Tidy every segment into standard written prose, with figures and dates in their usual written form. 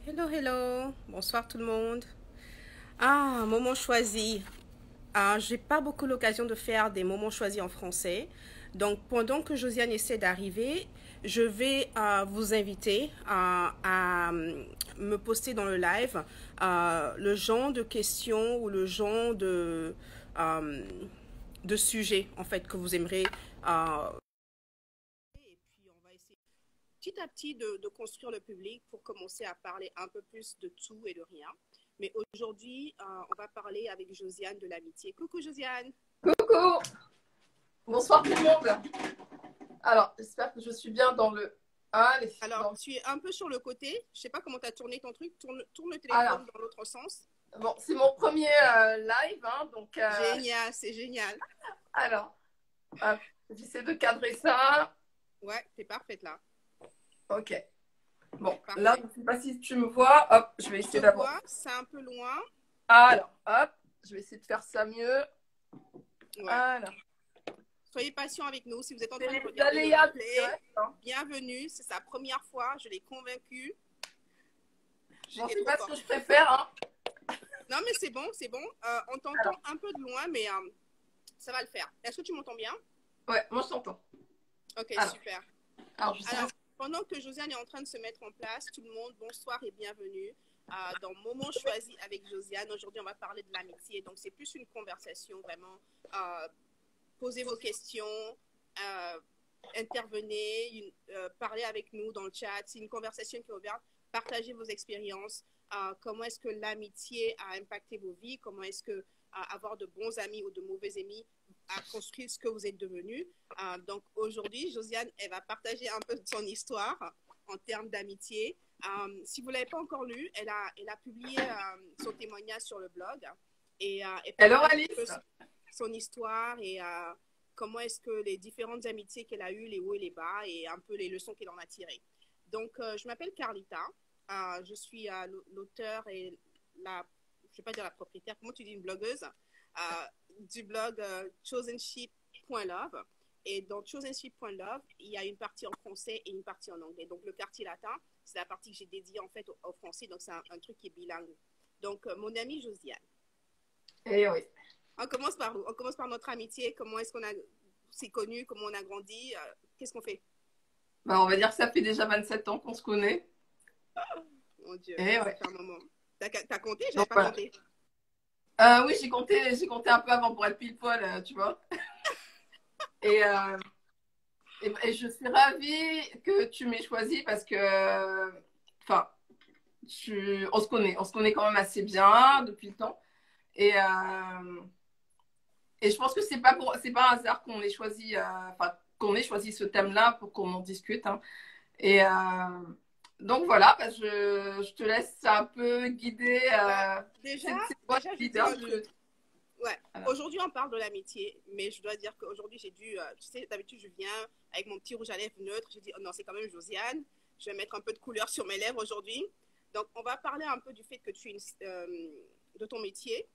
Hello, hello. Bonsoir tout le monde. Ah, moment choisi. Ah, j'ai pas beaucoup l'occasion de faire des moments choisis en français. Donc, pendant que Josiane essaie d'arriver, je vais vous inviter me poster dans le live le genre de questions ou le genre euh, de sujets en fait que vous aimeriez. Et puis, on va essayer petit à petit de construire le public pour commencer à parler un peu plus de tout et de rien. Mais aujourd'hui, on va parler avec Josiane de l'amitié. Coucou Josiane. Coucou, bonsoir tout le monde. Alors, j'espère que je suis bien dans le... Allez, Alors, tu es un peu sur le côté. Je sais pas comment tu as tourné ton truc. Tourne le alors, téléphone dans l'autre sens. bon, c'est mon premier live, hein, donc... Génial, c'est génial. alors, hop, j'essaie de cadrer ça. Ouais, t'es parfaite là. Ok. Bon, là, Parfait. je ne sais pas si tu me vois. Hop, je vais Je te essayer d'avoir... vois, c'est un peu loin. Alors, hop, je vais essayer de faire ça mieux. Ouais. Alors, Soyez patient avec nous. Si vous êtes en c'est train de les regarder le aléas du replay, direct, hein. bienvenue. C'est sa première fois. Je l'ai convaincue. Bon, J'étais c'est trop pas ce que forte. je préfère, hein. Non, mais c'est bon, c'est bon. On t'entend Alors, un peu de loin, mais ça va le faire. Est-ce que tu m'entends bien? ouais, moi je t'entends. Ok, Alors, super. je sais pas Alors, pendant que Josiane est en train de se mettre en place, tout le monde, bonsoir et bienvenue dans Moment choisi avec Josiane. Aujourd'hui, on va parler de l'amitié. Donc, c'est plus une conversation vraiment. Posez vos questions, euh, intervenez, parlez avec nous dans le chat. C'est une conversation qui est ouverte. Partagez vos expériences. Comment est-ce que l'amitié a impacté vos vies? Comment est-ce que avoir de bons amis ou de mauvais amis a construit ce que vous êtes devenus? Donc aujourd'hui, Josiane, elle va partager un peu de son histoire en termes d'amitié. Si vous ne l'avez pas encore lu, elle a publié son témoignage sur le blog et alors, partage un peu Alice. son histoire et comment est-ce que les différentes amitiés qu'elle a eues, les hauts et les bas et un peu les leçons qu'elle en a tirées. Donc, je m'appelle Carlita. Je suis l'auteur et je ne vais pas dire la propriétaire, comment tu dis une blogueuse, du blog chosenship.love. Et dans chosenship.love, il y a une partie en français et une partie en anglais. Donc, le quartier latin, c'est la partie que j'ai dédiée en fait au français. Donc, c'est un truc qui est bilingue. Donc, mon amie Josiane. Eh oui. On commence par où? On commence par notre amitié. Comment est-ce qu'on s'est connu? Comment on a grandi? Qu'est-ce qu'on fait? Bah, on va dire que ça fait déjà 27 ans qu'on se connaît. Mon Dieu, Eh ça ouais. fait un moment. T'as compté? J'avais Donc pas voilà. compté. Oui, j'ai compté un peu avant pour être pile poil, tu vois. Et, et je suis ravie que tu m'aies choisi parce que, enfin, on se connaît quand même assez bien depuis le temps. Et, et je pense que c'est pas un hasard qu'on ait choisi, enfin, qu'on ait choisi ce thème-là pour qu'on en discute, hein. Et donc voilà, bah, je te laisse un peu guider. Bah, déjà, C'est toi déjà, je le vais dire leader un truc. Ouais. voilà. Aujourd'hui, on parle de l'amitié, mais je dois dire qu'aujourd'hui, j'ai dû. Tu sais, d'habitude, je viens avec mon petit rouge à lèvres neutre. J'ai dit, oh non, c'est quand même Josiane. Je vais mettre un peu de couleur sur mes lèvres aujourd'hui. Donc, on va parler un peu du fait que tu es de ton métier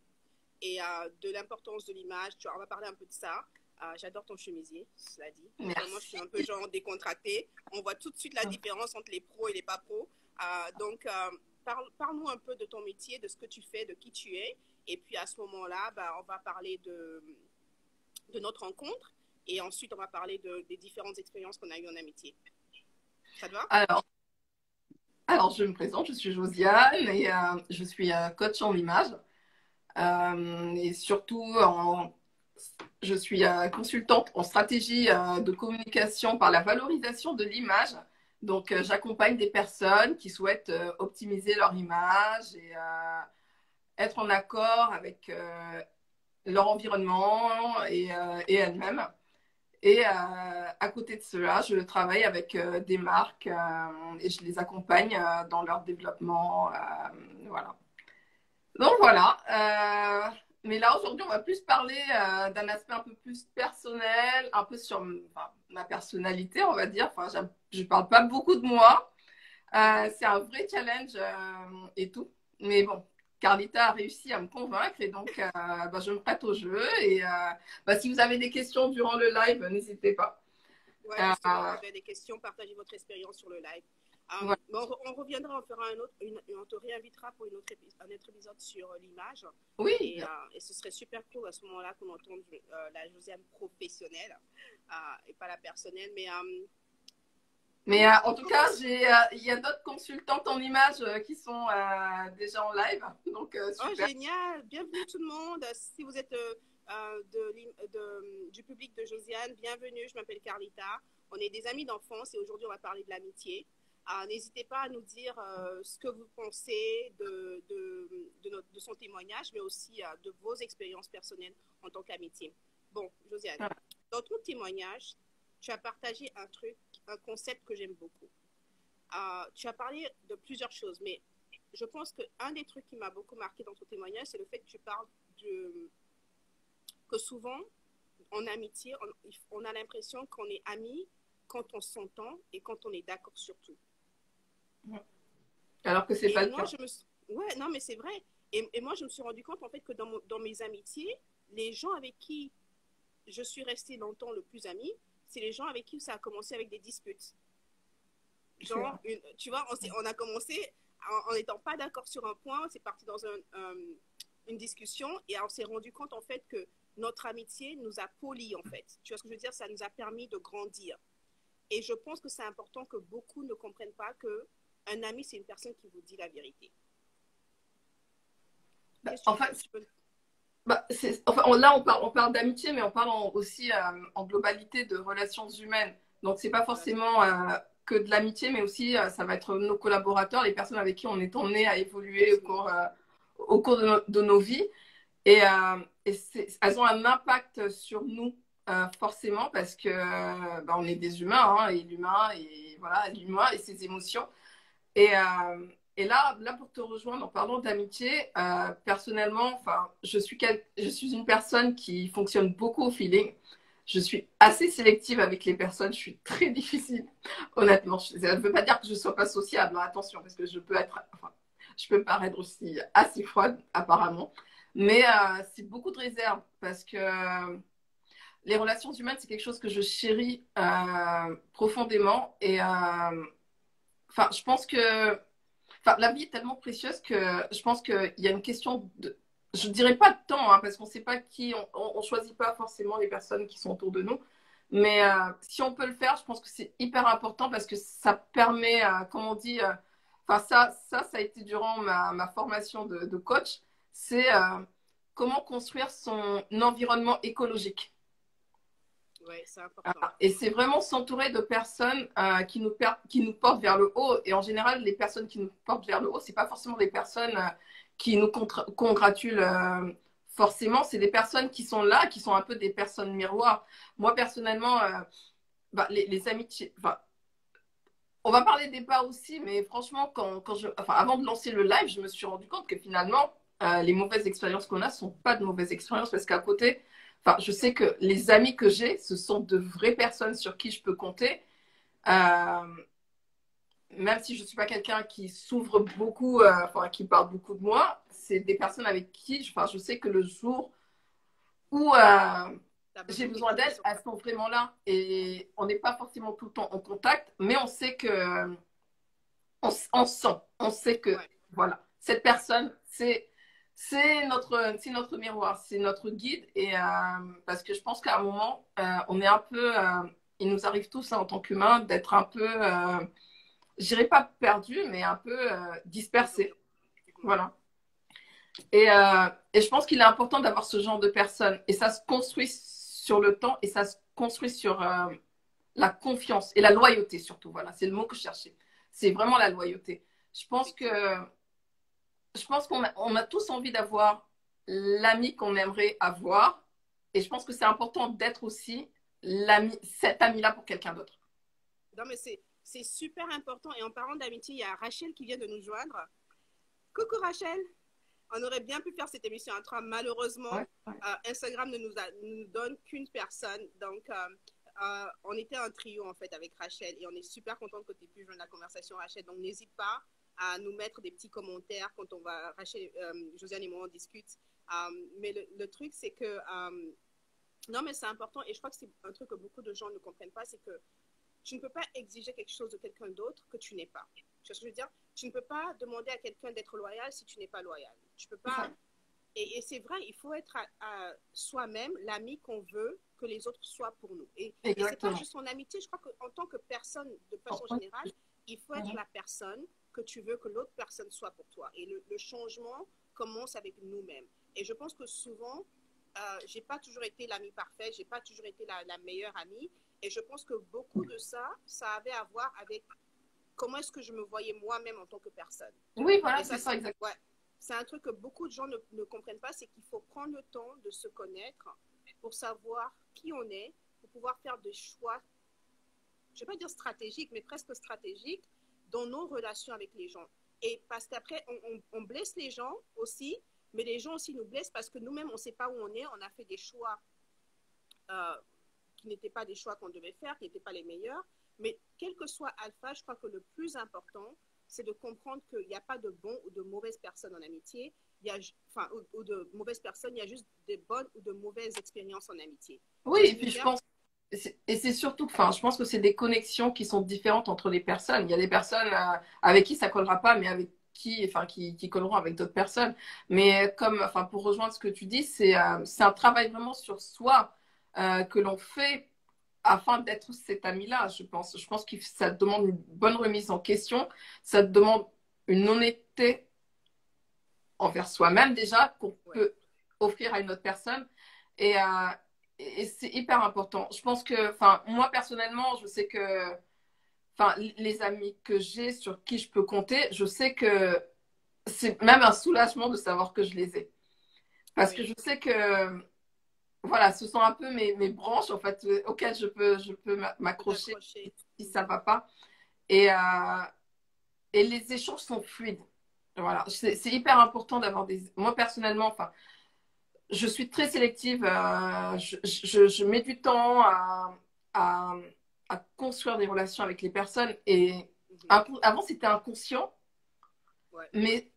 et de l'importance de l'image. On va parler un peu de ça. J'adore ton chemisier, cela dit. Vraiment, je suis Merci. un peu genre décontractée. On voit tout de suite la différence entre les pros et les pas pros. Donc, parle-nous un peu de ton métier, de ce que tu fais, de qui tu es. Et puis, à ce moment-là, on va parler de notre rencontre. Et ensuite, on va parler des différentes expériences qu'on a eues en amitié. Ça te va? Alors, alors, je me présente, je suis Josiane et je suis coach en image. Et surtout, je suis consultante en stratégie de communication par la valorisation de l'image. Donc, j'accompagne des personnes qui souhaitent optimiser leur image et être en accord avec leur environnement et elles-mêmes. Et à côté de cela, je travaille avec des marques et je les accompagne dans leur développement. Voilà. Donc voilà. Mais là, aujourd'hui, on va plus parler d'un aspect un peu plus personnel, un peu sur enfin, ma personnalité, on va dire. Enfin, je ne parle pas beaucoup de moi. C'est un vrai challenge et tout. Mais bon, Carlita a réussi à me convaincre et donc bah, je me prête au jeu. Et bah, si vous avez des questions durant le live, n'hésitez pas. Ouais, justement, Euh, si vous avez des questions, partagez votre expérience sur le live. Voilà. Bon, on reviendra, on fera on te réinvitera pour un autre épisode sur l'image. Oui, Et ce serait super cool à ce moment-là qu'on entende la Josiane professionnelle et pas la personnelle. Mais en tout cas, il y a d'autres consultantes en images qui sont déjà en live. Donc, oh, super. génial! Bienvenue tout le monde. Si vous êtes du public de Josiane, bienvenue. Je m'appelle Carlita. On est des amis d'enfance et aujourd'hui, on va parler de l'amitié. N'hésitez pas à nous dire ce que vous pensez de son témoignage, mais aussi de vos expériences personnelles en tant qu'amitié. Bon, Josiane, Voilà. dans ton témoignage, tu as partagé un concept que j'aime beaucoup. Tu as parlé de plusieurs choses, mais je pense qu'un des trucs qui m'a beaucoup marqué dans ton témoignage, c'est le fait que tu parles que souvent, en amitié, on a l'impression qu'on est amis quand on s'entend et quand on est d'accord sur tout. Alors que c'est Et pas le moi, cas. ouais, non, mais c'est vrai. Et moi, je me suis rendu compte, en fait, que dans mes amitiés, les gens avec qui je suis restée longtemps le plus amie, c'est les gens avec qui ça a commencé avec des disputes. Genre, tu vois, on a commencé en n'étant pas d'accord sur un point, c'est parti dans une discussion et on s'est rendu compte, en fait, que notre amitié nous a polis, en fait. Tu vois ce que je veux dire? Ça nous a permis de grandir. Et je pense que c'est important que beaucoup ne comprennent pas qu'un ami, c'est une personne qui vous dit la vérité. Qu'est-ce que En fait, tu peux... enfin, là, on parle d'amitié, mais on parle aussi en globalité de relations humaines. Donc, c'est pas forcément que de l'amitié, mais aussi ça va être nos collaborateurs, les personnes avec qui on est emmené à évoluer au cours de nos vies. Et, elles ont un impact sur nous, forcément, parce que on est des humains, hein, et l'humain, et voilà, l'humain et ses émotions. Et, là, pour te rejoindre en parlant d'amitié, personnellement, enfin, je suis une personne qui fonctionne beaucoup au feeling. Je suis assez sélective avec les personnes. Je suis très difficile, honnêtement. Ça ne veut pas dire que je ne sois pas sociable, hein, attention, parce que je peux paraître aussi assez froide, apparemment. Mais c'est beaucoup de réserve, parce que les relations humaines, c'est quelque chose que je chéris profondément. Et enfin, je pense que la vie est tellement précieuse que je pense qu'il y a une question de. Je ne dirais pas de temps, hein, parce qu'on ne sait pas qui. On ne choisit pas forcément les personnes qui sont autour de nous. Mais si on peut le faire, je pense que c'est hyper important parce que ça permet, comme on dit, ça a été durant ma formation de coach, c'est comment construire son environnement écologique. Ouais, c'est important. Et c'est vraiment s'entourer de personnes qui nous portent vers le haut. Et en général, les personnes qui nous portent vers le haut, c'est pas forcément des personnes qui nous congratulent forcément. C'est des personnes qui sont là, qui sont un peu des personnes miroirs. Moi, personnellement, les amitiés. Enfin, on va parler des pas aussi, mais franchement, avant de lancer le live, je me suis rendu compte que finalement, les mauvaises expériences qu'on a sont pas de mauvaises expériences parce qu'à côté, enfin, je sais que les amis que j'ai, ce sont de vraies personnes sur qui je peux compter. Euh, Même si je ne suis pas quelqu'un qui s'ouvre beaucoup, qui parle beaucoup de moi, c'est des personnes avec qui, je sais que le jour où j'ai besoin d'elles, elles sont vraiment là. Et on n'est pas forcément tout le temps en contact, mais on sait que on sent, on sait que voilà, cette personne, c'est notre miroir, c'est notre guide. Et parce que je pense qu'à un moment, on est un peu, il nous arrive tous hein, en tant qu'humains d'être un peu, je dirais pas perdu, mais un peu dispersé. Voilà. Et je pense qu'il est important d'avoir ce genre de personnes. Et ça se construit sur le temps et ça se construit sur la confiance et la loyauté surtout. Voilà, c'est le mot que je cherchais. C'est vraiment la loyauté. Je pense que on a tous envie d'avoir l'ami qu'on aimerait avoir. Et je pense que c'est important d'être aussi cet ami-là pour quelqu'un d'autre. Non, mais c'est super important. Et en parlant d'amitié, il y a Rachel qui vient de nous joindre. Coucou Rachel. On aurait bien pu faire cette émission à trois. Malheureusement, Instagram ne nous donne qu'une personne. Donc, on était un trio en fait avec Rachel et on est super contente que tu aies pu joindre la conversation, Rachel. Donc, n'hésite pas à nous mettre des petits commentaires quand on va, Rachel, Josiane et moi, on discute. Mais le truc, c'est que, non, mais c'est important et je crois que c'est un truc que beaucoup de gens ne comprennent pas, c'est que tu ne peux pas exiger quelque chose de quelqu'un d'autre que tu n'es pas. Tu vois ce que je veux dire? Tu ne peux pas demander à quelqu'un d'être loyal si tu n'es pas loyal. Tu peux C'est pas. ça. Et c'est vrai, il faut être à soi-même l'ami qu'on veut que les autres soient pour nous. Et c'est pas Exactement. juste en amitié. Je crois qu'en tant que personne, de Bon, façon oui. générale, il faut être Mhm. la personne que tu veux que l'autre personne soit pour toi. Et le changement commence avec nous-mêmes. Et je pense que souvent, j'ai pas toujours été l'ami parfait, j'ai pas toujours été la meilleure amie. Et je pense que beaucoup de ça, ça avait à voir avec comment est-ce que je me voyais moi-même en tant que personne. Oui, voilà, Et c'est ça, ça, exactement. ouais, c'est un truc que beaucoup de gens ne comprennent pas, c'est qu'il faut prendre le temps de se connaître pour savoir qui on est, pour pouvoir faire des choix, je ne vais pas dire stratégiques, mais presque stratégiques dans nos relations avec les gens. Et parce qu'après, on blesse les gens aussi, mais les gens aussi nous blessent parce que nous-mêmes, on ne sait pas où on a fait des choix euh, qui n'étaient pas des choix qu'on devait faire, qui n'étaient pas les meilleurs. Mais quel que soit Alpha, je crois que le plus important, c'est de comprendre qu'il n'y a pas de bons ou de mauvaises personnes en amitié. Il y a, enfin, ou de mauvaises personnes, il y a juste des bonnes ou de mauvaises expériences en amitié. Oui, Tu vois ce et que je veux puis je dire? pense, et c'est surtout, enfin, je pense que c'est des connexions qui sont différentes entre les personnes. Il y a des personnes avec qui ça collera pas, mais avec qui, enfin, qui colleront avec d'autres personnes. Mais comme, enfin, pour rejoindre ce que tu dis, c'est un travail vraiment sur soi que l'on fait afin d'être cet ami-là, je pense. Je pense que ça demande une bonne remise en question, ça demande une honnêteté envers soi-même déjà qu'on Ouais. peut offrir à une autre personne. Et, euh, et c'est hyper important. Je pense que, enfin, moi personnellement, je sais que, enfin, les amis que j'ai sur qui je peux compter, je sais que c'est même un soulagement de savoir que je les ai. Parce que Oui. je sais que, voilà, ce sont un peu mes branches, en fait, auxquelles je peux m'accrocher D'accrocher. si ça Mhm. va pas. Et, euh, et les échanges sont fluides. Voilà, c'est hyper important d'avoir des. Moi personnellement, enfin, je suis très sélective. Je mets du temps à, à construire des relations avec les personnes. Et Mhm. avant, c'était inconscient, Ouais. mais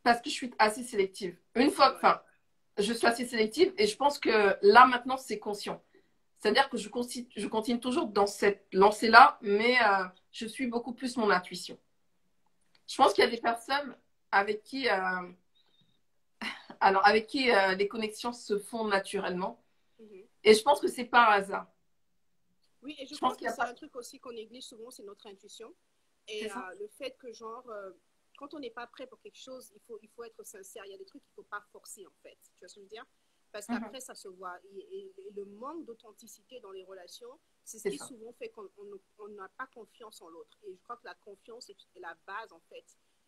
parce que je suis assez sélective. Une fois, Ouais. enfin, je suis assez sélective et je pense que là, maintenant, c'est conscient. C'est-à-dire que je continue toujours dans cette lancée-là, mais je suis beaucoup plus mon intuition. Je pense qu'il y a des personnes avec qui, avec qui les connexions se font naturellement. Mhm. Et je pense que c'est par hasard. Oui, et je Je crois pense qu'il que n'y a c'est pas. un truc aussi qu'on néglige souvent, c'est notre intuition. Et C'est ça. le fait que, genre, quand on n'est pas prêt pour quelque chose, il faut être sincère. Il y a des trucs qu'il ne faut pas forcer, en fait. Tu vois ce que je veux dire? Parce Mhm. qu'après, ça se voit. Et le manque d'authenticité dans les relations, c'est ce C'est qui ça. souvent fait qu'on n'a pas confiance en l'autre. Et je crois que la confiance est la base, en fait,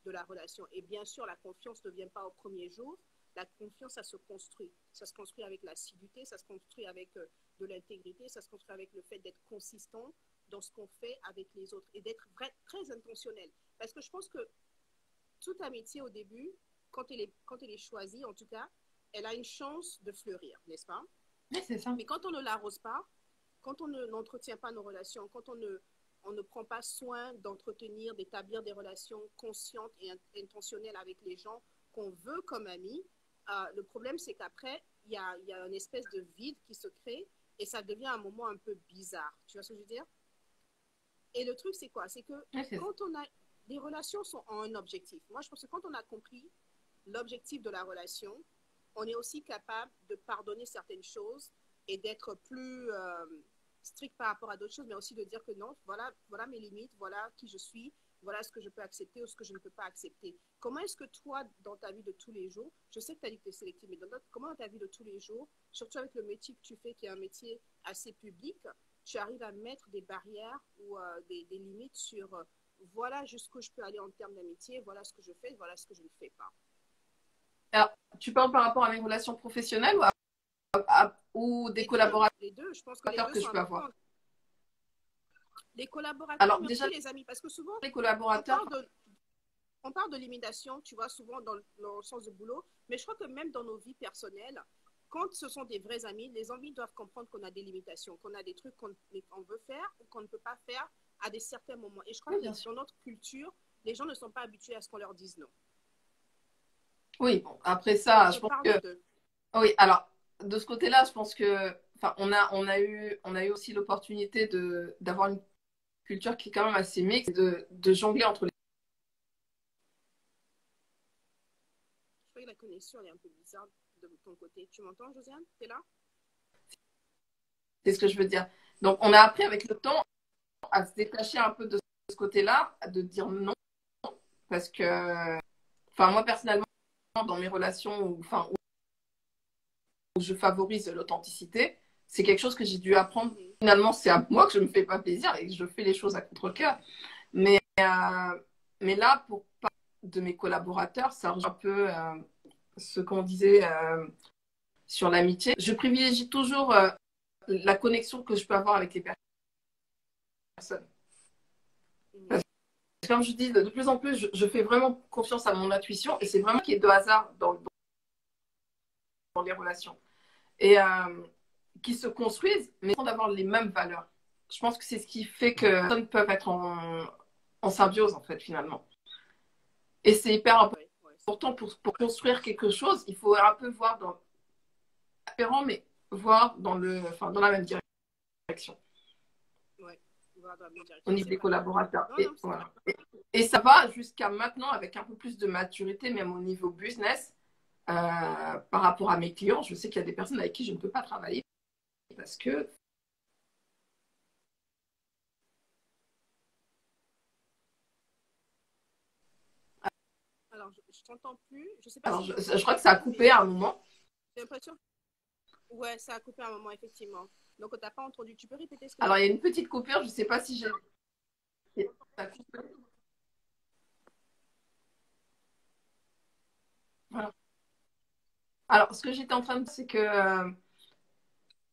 de la relation. Et bien sûr, la confiance ne vient pas au premier jour. La confiance, ça se construit. Ça se construit avec l'assiduité, ça se construit avec de l'intégrité, ça se construit avec le fait d'être consistant dans ce qu'on fait avec les autres et d'être très intentionnel. Parce que je pense que toute amitié au début, quand elle est choisie, en tout cas, elle a une chance de fleurir, n'est-ce pas? Oui, c'est ça. Mais quand on ne l'arrose pas, quand on n'entretient pas nos relations, quand on ne prend pas soin d'entretenir, d'établir des relations conscientes et intentionnelles avec les gens qu'on veut comme amis, le problème c'est qu'après, il y a une espèce de vide qui se crée et ça devient un moment un peu bizarre. Tu vois ce que je veux dire? Et le truc c'est quoi? C'est que Oui, c'est ça. quand on a des relations sont en un objectif. Moi je pense que quand on a compris l'objectif de la relation, on est aussi capable de pardonner certaines choses et d'être plus strict par rapport à d'autres choses, mais aussi de dire que non, voilà mes limites, voilà qui je suis, voilà ce que je peux accepter ou ce que je ne peux pas accepter. Comment est-ce que toi, dans ta vie de tous les jours, je sais que tu as dit que tu es sélective, mais comment dans ta vie de tous les jours, surtout avec le métier que tu fais, qui est un métier assez public, tu arrives à mettre des barrières ou des limites sur voilà jusqu'où je peux aller en termes d'amitié, voilà ce que je fais, voilà ce que je ne fais pas. Alors, tu parles par rapport à mes relations professionnelles ou des Les deux, collaborateurs les deux, je pense que les deux que sont je peux avoir? importants. Les collaborateurs, Alors, mais déjà, aussi les amis, parce que souvent, les on collaborateurs, parle de, on parle de limitation, tu vois, souvent dans le sens de boulot, mais je crois que même dans nos vies personnelles, quand ce sont des vrais amis, les amis doivent comprendre qu'on a des limitations, qu'on a des trucs qu'on veut faire ou qu'on ne peut pas faire à des certains moments. Et je crois oui, que bien sûr. dans notre culture, les gens ne sont pas habitués à ce qu'on leur dise non. Oui, bon, après Donc, ça, je je pense parle que, des deux. oui, alors, de ce côté-là, je pense que, enfin, on a eu aussi l'opportunité d'avoir une culture qui est quand même assez mixte, de jongler entre crois que la connexion elle est un peu bizarre de ton côté. Tu m'entends, Josiane? T'es là? C'est ce que je veux dire. Donc, on a appris avec le temps à se détacher un peu de ce côté-là, de dire non, parce que, enfin, moi personnellement, dans mes relations où je favorise l'authenticité, c'est quelque chose que j'ai dû apprendre. Finalement, c'est à moi que je me fais pas plaisir et que je fais les choses à contre-cœur. Mais là, pour parler de mes collaborateurs, ça rejoint un peu ce qu'on disait sur l'amitié. Je privilégie toujours la connexion que je peux avoir avec les personnes. Parce que, comme je dis, de plus en plus, je fais vraiment confiance à mon intuition et c'est vraiment qu'il y ait de hasard dans les relations. Et qui se construisent, mais sans avoir les mêmes valeurs. Je pense que c'est ce qui fait que les personnes peuvent être en symbiose, en fait, finalement. Et c'est hyper important pour construire quelque chose. Il faut un peu voir dans différent, mais voir dans la même direction. Ouais, voir dans la même direction. Au niveau des collaborateurs. Non, non, voilà. Et ça va jusqu'à maintenant avec un peu plus de maturité, même au niveau business, par rapport à mes clients. Je sais qu'il y a des personnes avec qui je ne peux pas travailler parce que alors, je t'entends plus. Je sais pas alors, si je crois que ça a coupé à un moment. j'ai l'impression. Ouais, ça a coupé à un moment, effectivement. Donc, on t'a pas entendu. Tu peux répéter ce que tu Alors, as il y a dit? une petite coupure. Je ne sais pas si j'ai. Ça a coupé. Voilà. Alors, ce que j'étais en train de dire, c'est que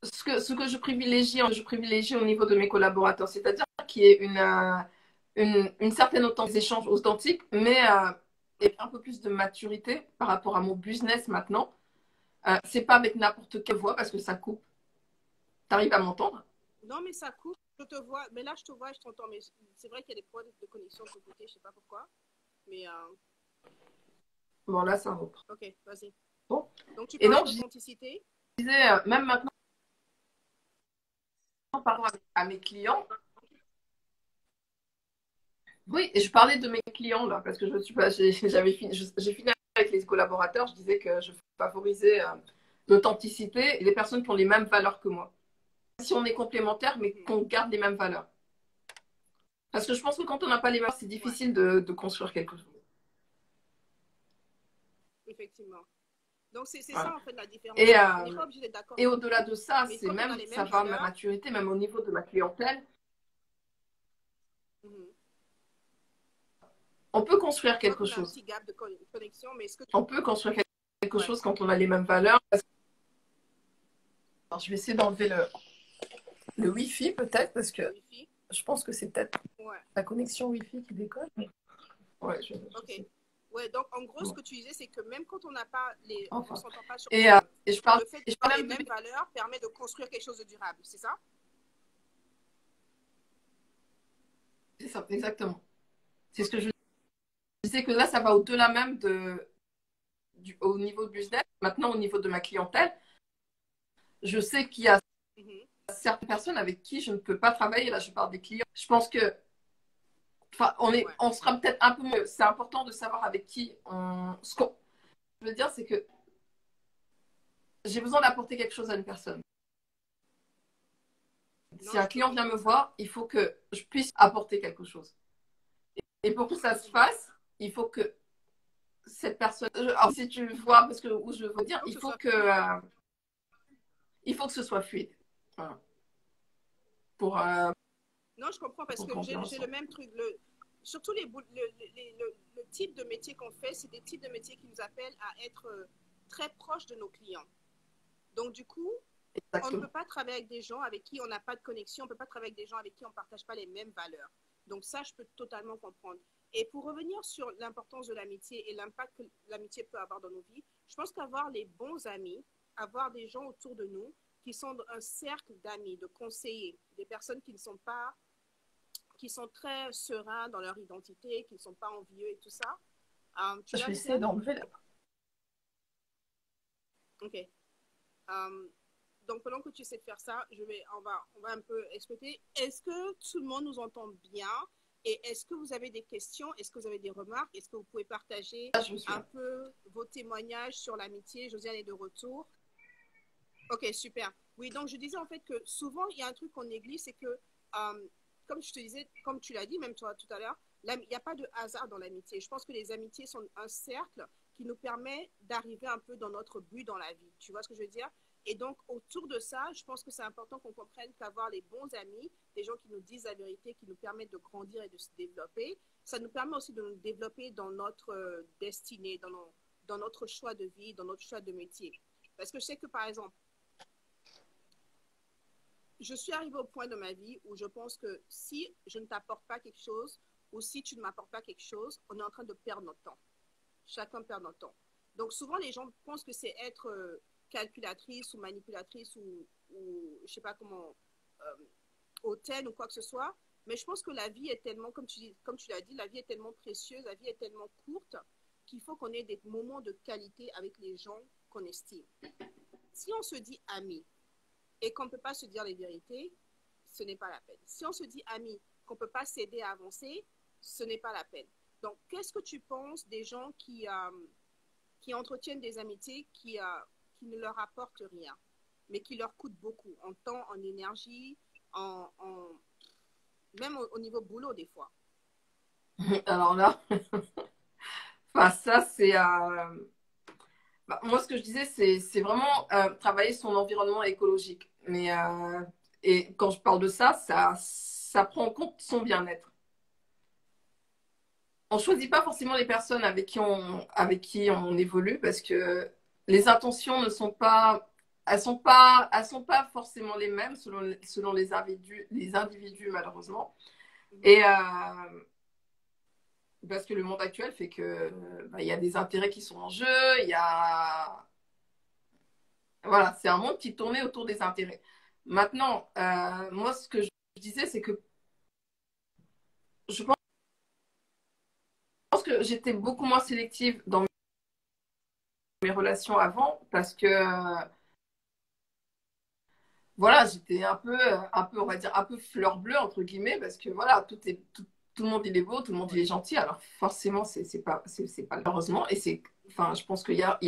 ce que je privilégie au niveau de mes collaborateurs, c'est-à-dire qu'il y ait une certaine des échanges authentiques, mais et un peu plus de maturité par rapport à mon business maintenant. C'est pas avec n'importe quelle voix parce que ça coupe. T'arrives à m'entendre? Non, mais ça coupe. Je te vois. Mais là, je te vois et je t'entends. Mais c'est vrai qu'il y a des problèmes de connexion de ton côté. Je sais pas pourquoi. Mais, Bon, là, ça reprend. ok, vas-y. Bon. Donc, tu Et parlais donc, je d'authenticité. disais, même maintenant, par rapport à mes clients, oui, et je parlais de mes clients là, parce que je suis pas, j'avais fini, j'ai fini avec les collaborateurs, je disais que je favorisais l'authenticité et les personnes qui ont les mêmes valeurs que moi. Si on est complémentaires, mais qu'on garde les mêmes valeurs. Parce que je pense que quand on n'a pas les mêmes valeurs, c'est Ouais, difficile de construire quelque chose. effectivement. Donc, c'est Voilà. ça, en fait, la différence. Et, On n'est pas obligé d'être d'accord. et au-delà de ça, Mais c'est quand on a même, les ça mêmes va ma valeurs, maturité, même au niveau de ma clientèle, mhm, on peut construire je vois quelque qu'on a un chose. petit gap de connexion. Mais est-ce que tu... On peut construire quelque Ouais, chose quand on a les mêmes valeurs. Alors, je vais essayer d'enlever le Wi-Fi peut-être, parce que le Wi-Fi. je pense que c'est peut-être Ouais, la connexion Wi-Fi qui déconne. Ouais, je ok. sais. Ouais, donc, en gros, ce Bon, que tu disais, c'est que même quand on n'a pas les... On enfin. s'entend pas sur Et, les mots, et je le fait je d'avoir parle les même de mêmes valeurs permet de construire quelque chose de durable. C'est ça? c'est ça, exactement. C'est ce que je disais que là, ça va au-delà même au niveau de business. Maintenant, au niveau de ma clientèle, je sais qu'il y a Mhm. certaines personnes avec qui je ne peux pas travailler. Là, je parle des clients. Je pense que, enfin, Ouais. on sera peut-être un peu mieux. C'est important de savoir avec qui on. Ce qu'on je veux dire, c'est que j'ai besoin d'apporter quelque chose à une personne. Si Non, un je peux client vient me comprendre ça. voir, il faut que je puisse apporter quelque chose. Et pour que ça se Mhm. fasse, il faut que cette personne. Alors, si tu vois, parce que où je veux Il dire, faut que ce soit fluide. il faut que ce soit fluide. Voilà. Pour, Non, je comprends parce pour que grandir j'ai le ensemble. même truc. Surtout le type de métier qu'on fait, c'est des types de métiers qui nous appellent à être très proches de nos clients. Donc, du coup, on ne peut Exactement. pas travailler avec des gens avec qui on n'a pas de connexion, on ne peut pas travailler avec des gens avec qui on ne partage pas les mêmes valeurs. Donc, ça, je peux totalement comprendre. Et pour revenir sur l'importance de l'amitié et l'impact que l'amitié peut avoir dans nos vies, je pense qu'avoir les bons amis, avoir des gens autour de nous qui sont un cercle d'amis, de conseillers, des personnes qui ne sont pas qui sont très sereins dans leur identité, qui ne sont pas envieux et tout ça. Tu Je l'as, vais essayer Josiane? d'enlever la. Ok. Donc, pendant que tu essaies de faire ça, on va un peu exploiter. Est-ce que tout le monde nous entend bien? Et est-ce que vous avez des questions? Est-ce que vous avez des remarques? Est-ce que vous pouvez partager Ah, je me suis un là. peu vos témoignages sur l'amitié? Josiane est de retour. Ok, super. Oui, donc je disais en fait que souvent, il y a un truc qu'on néglige, c'est que, comme je te disais, comme tu l'as dit, même toi tout à l'heure, il n'y a pas de hasard dans l'amitié. Je pense que les amitiés sont un cercle qui nous permet d'arriver un peu dans notre but dans la vie. Tu vois ce que je veux dire? Et donc, autour de ça, je pense que c'est important qu'on comprenne qu'avoir les bons amis, des gens qui nous disent la vérité, qui nous permettent de grandir et de se développer, ça nous permet aussi de nous développer dans notre destinée, dans notre choix de vie, dans notre choix de métier. Parce que je sais que, par exemple, je suis arrivée au point de ma vie où je pense que si je ne t'apporte pas quelque chose ou si tu ne m'apportes pas quelque chose, on est en train de perdre notre temps. Chacun perd notre temps. Donc souvent, les gens pensent que c'est être calculatrice ou manipulatrice ou je ne sais pas comment, hautaine ou quoi que ce soit. Mais je pense que la vie est tellement, comme tu l'as dit, la vie est tellement précieuse, la vie est tellement courte qu'il faut qu'on ait des moments de qualité avec les gens qu'on estime. Si on se dit amis, et qu'on ne peut pas se dire les vérités, ce n'est pas la peine. Si on se dit amis, qu'on ne peut pas s'aider à avancer, ce n'est pas la peine. Donc, qu'est-ce que tu penses des gens qui entretiennent des amitiés qui ne leur apportent rien, mais qui leur coûtent beaucoup en temps, en énergie, même au niveau boulot des fois? Alors là, enfin, ça, c'est. Bah, moi, ce que je disais, c'est vraiment travailler son environnement écologique. Et quand je parle de ça, ça prend en compte son bien-être. On ne choisit pas forcément les personnes avec qui on évolue parce que les intentions ne sont pas, elles sont pas forcément les mêmes selon les individus malheureusement. Et parce que le monde actuel fait que bah, il y a des intérêts qui sont en jeu, il y a voilà, c'est un monde qui tournait autour des intérêts. Maintenant, moi, ce que je disais, c'est que je pense que j'étais beaucoup moins sélective dans mes relations avant parce que voilà, j'étais un peu, on va dire, un peu fleur bleue entre guillemets parce que voilà, tout le monde il est beau, tout le monde il est gentil. Alors forcément, c'est pas malheureusement et c'est, enfin, je pense qu'il y a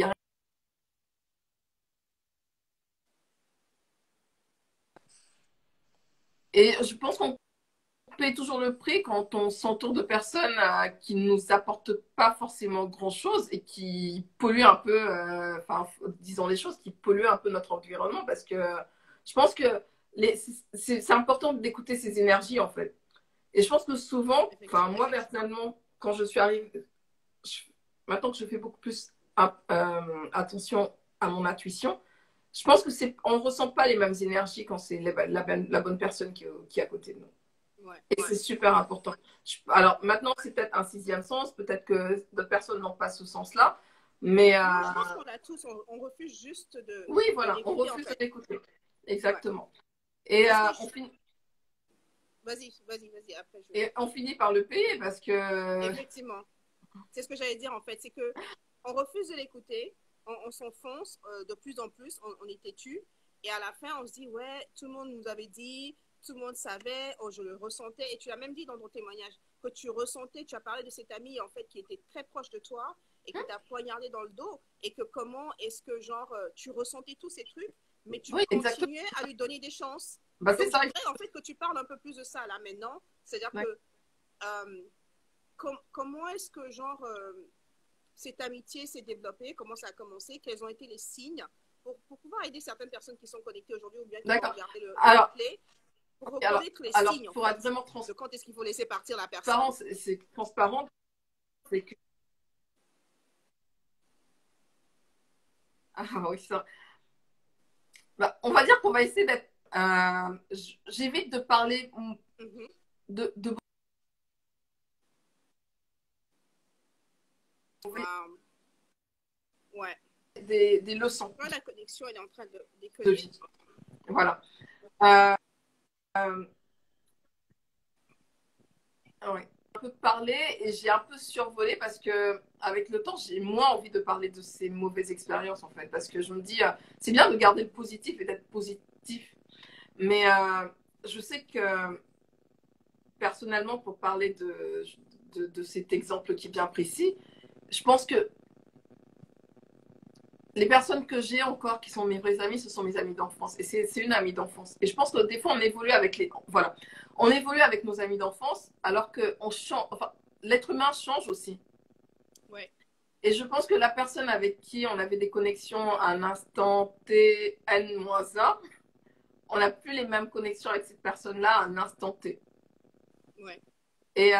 et je pense qu'on paye toujours le prix quand on s'entoure de personnes qui ne nous apportent pas forcément grand-chose et qui polluent un peu, enfin, disons les choses, qui polluent un peu notre environnement parce que je pense que c'est important d'écouter ces énergies en fait. Et je pense que souvent, enfin, moi personnellement, quand je suis arrivée, je- maintenant que je fais beaucoup plus attention à mon intuition, je pense que on ne ressent pas les mêmes énergies quand c'est la bonne personne qui est à côté de nous. Ouais, Et c'est super important. Alors maintenant, c'est peut-être un sixième sens, peut-être que d'autres personnes n'ont pas ce sens-là, mais non, je pense qu'on l'a tous, on refuse juste oui, de voilà, on l'écouter en refuse de fait. l'écouter. Ouais. Exactement. Et, Parce que et on finit par le payer parce que effectivement, c'est ce que j'allais dire en fait, c'est que on refuse de l'écouter, on s'enfonce de plus en plus, on est têtu, et à la fin on se dit ouais, tout le monde nous avait dit, tout le monde savait, oh, je le ressentais, et tu as même dit dans ton témoignage que tu ressentais, tu as parlé de cet ami en fait qui était très proche de toi et qui t'a poignardé dans le dos, et que comment est-ce que genre tu ressentais tous ces trucs, mais tu oui, exactement. continuais à lui donner des chances. Bah, c'est Donc ça. j'aimerais en fait que tu parles un peu plus de ça là maintenant, c'est-à-dire que euh, comment est-ce que genre cette amitié s'est développée, comment ça a commencé, quels ont été les signes pour pouvoir aider certaines personnes qui sont connectées aujourd'hui ou bien qui vont D'accord. regarder le Alors, replay, pour alors, reconnaître les alors, signes en pour être fait, vraiment de quand est-ce qu'il faut laisser partir la personne. transparent, c'est transparent, c'est que ah oui, ça. Bah, on va dire qu'on va essayer d'être. J'évite de parler Mhm. de Ouais. des leçons Quand la connexion elle est en train de de déconner. vie. Voilà. Euh, euh, ouais. Un peu parlé et j'ai un peu survolé parce que avec le temps, j'ai moins envie de parler de ces mauvaises expériences en fait. Parce que je me dis, c'est bien de garder le positif et d'être positif. Mais je sais que personnellement, pour parler de cet exemple qui est bien précis, je pense que les personnes que j'ai encore qui sont mes vrais amis, ce sont mes amis d'enfance. Et c'est une amie d'enfance. Et je pense que des fois, on évolue avec les... Voilà. On évolue avec nos amis d'enfance, alors que on change... Enfin, l'être humain change aussi. Ouais. Et je pense que la personne avec qui on avait des connexions à un instant T, N-1, on n'a plus les mêmes connexions avec cette personne-là à un instant T. Ouais. Et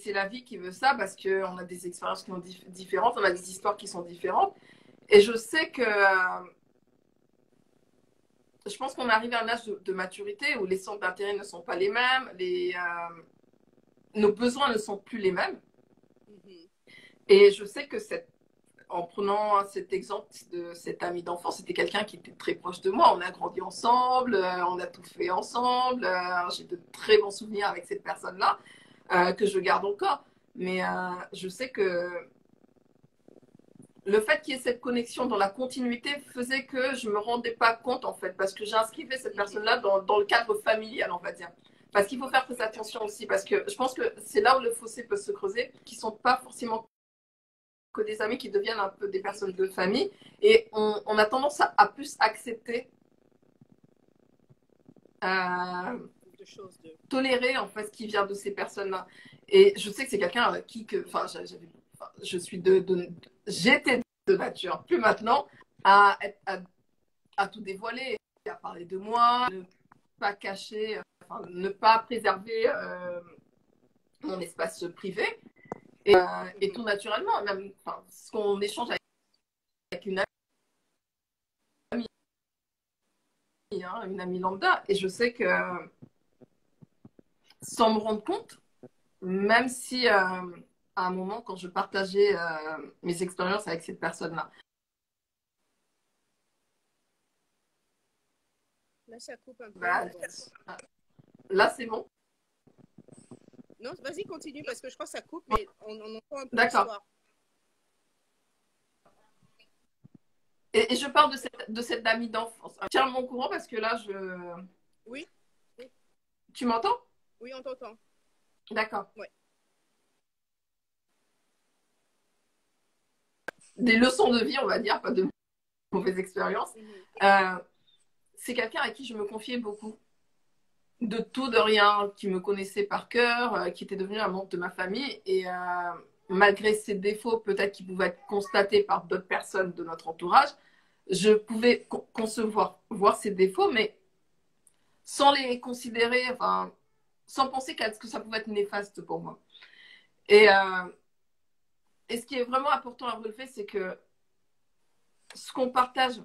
c'est la vie qui veut ça, parce qu'on a des expériences qui sont différentes, on a des histoires qui sont différentes. Et je sais que je pense qu'on arrive à un âge de maturité où les centres d'intérêt ne sont pas les mêmes, nos besoins ne sont plus les mêmes. Mhm. Et je sais que en prenant cet exemple de cet ami d'enfance, c'était quelqu'un qui était très proche de moi. On a grandi ensemble, on a tout fait ensemble. J'ai de très bons souvenirs avec cette personne-là que je garde encore. Mais je sais que le fait qu'il y ait cette connexion dans la continuité faisait que je ne me rendais pas compte, en fait, parce que j'inscrivais cette personne-là dans le cadre familial, on va dire. Parce qu'il faut faire très attention aussi, parce que je pense que c'est là où le fossé peut se creuser, qui ne sont pas forcément que des amis, qui deviennent un peu des personnes de famille. Et on a tendance à plus accepter, tolérer, en fait, ce qui vient de ces personnes-là. Et je sais que c'est quelqu'un enfin, j'étais de nature, plus maintenant, à tout dévoiler, à parler de moi, ne pas cacher, enfin, ne pas préserver mon espace privé. Et tout naturellement, même enfin, ce qu'on échange avec une amie lambda, et je sais que sans me rendre compte, même si à un moment, quand je partageais mes expériences avec cette personne-là, Là, ça coupe un peu. bah, là, c'est bon. Non, vas-y, continue, parce que je crois que ça coupe, mais on entend un peu D'accord. l'histoire. Et je parle de cette amie d'enfance. Tiens mon courant parce que là, Oui. Tu m'entends? Oui, on t'entend. D'accord. Ouais. Des leçons de vie, on va dire, pas de mauvaises expériences. C'est quelqu'un à qui je me confiais beaucoup. De tout, de rien, qui me connaissait par cœur, qui était devenu un membre de ma famille. Et malgré ses défauts, peut-être qui pouvaient être constatés par d'autres personnes de notre entourage, je pouvais voir ses défauts, mais sans les considérer, enfin, sans penser que ça pouvait être néfaste pour moi. Et ce qui est vraiment important à relever, c'est que ce qu'on partage,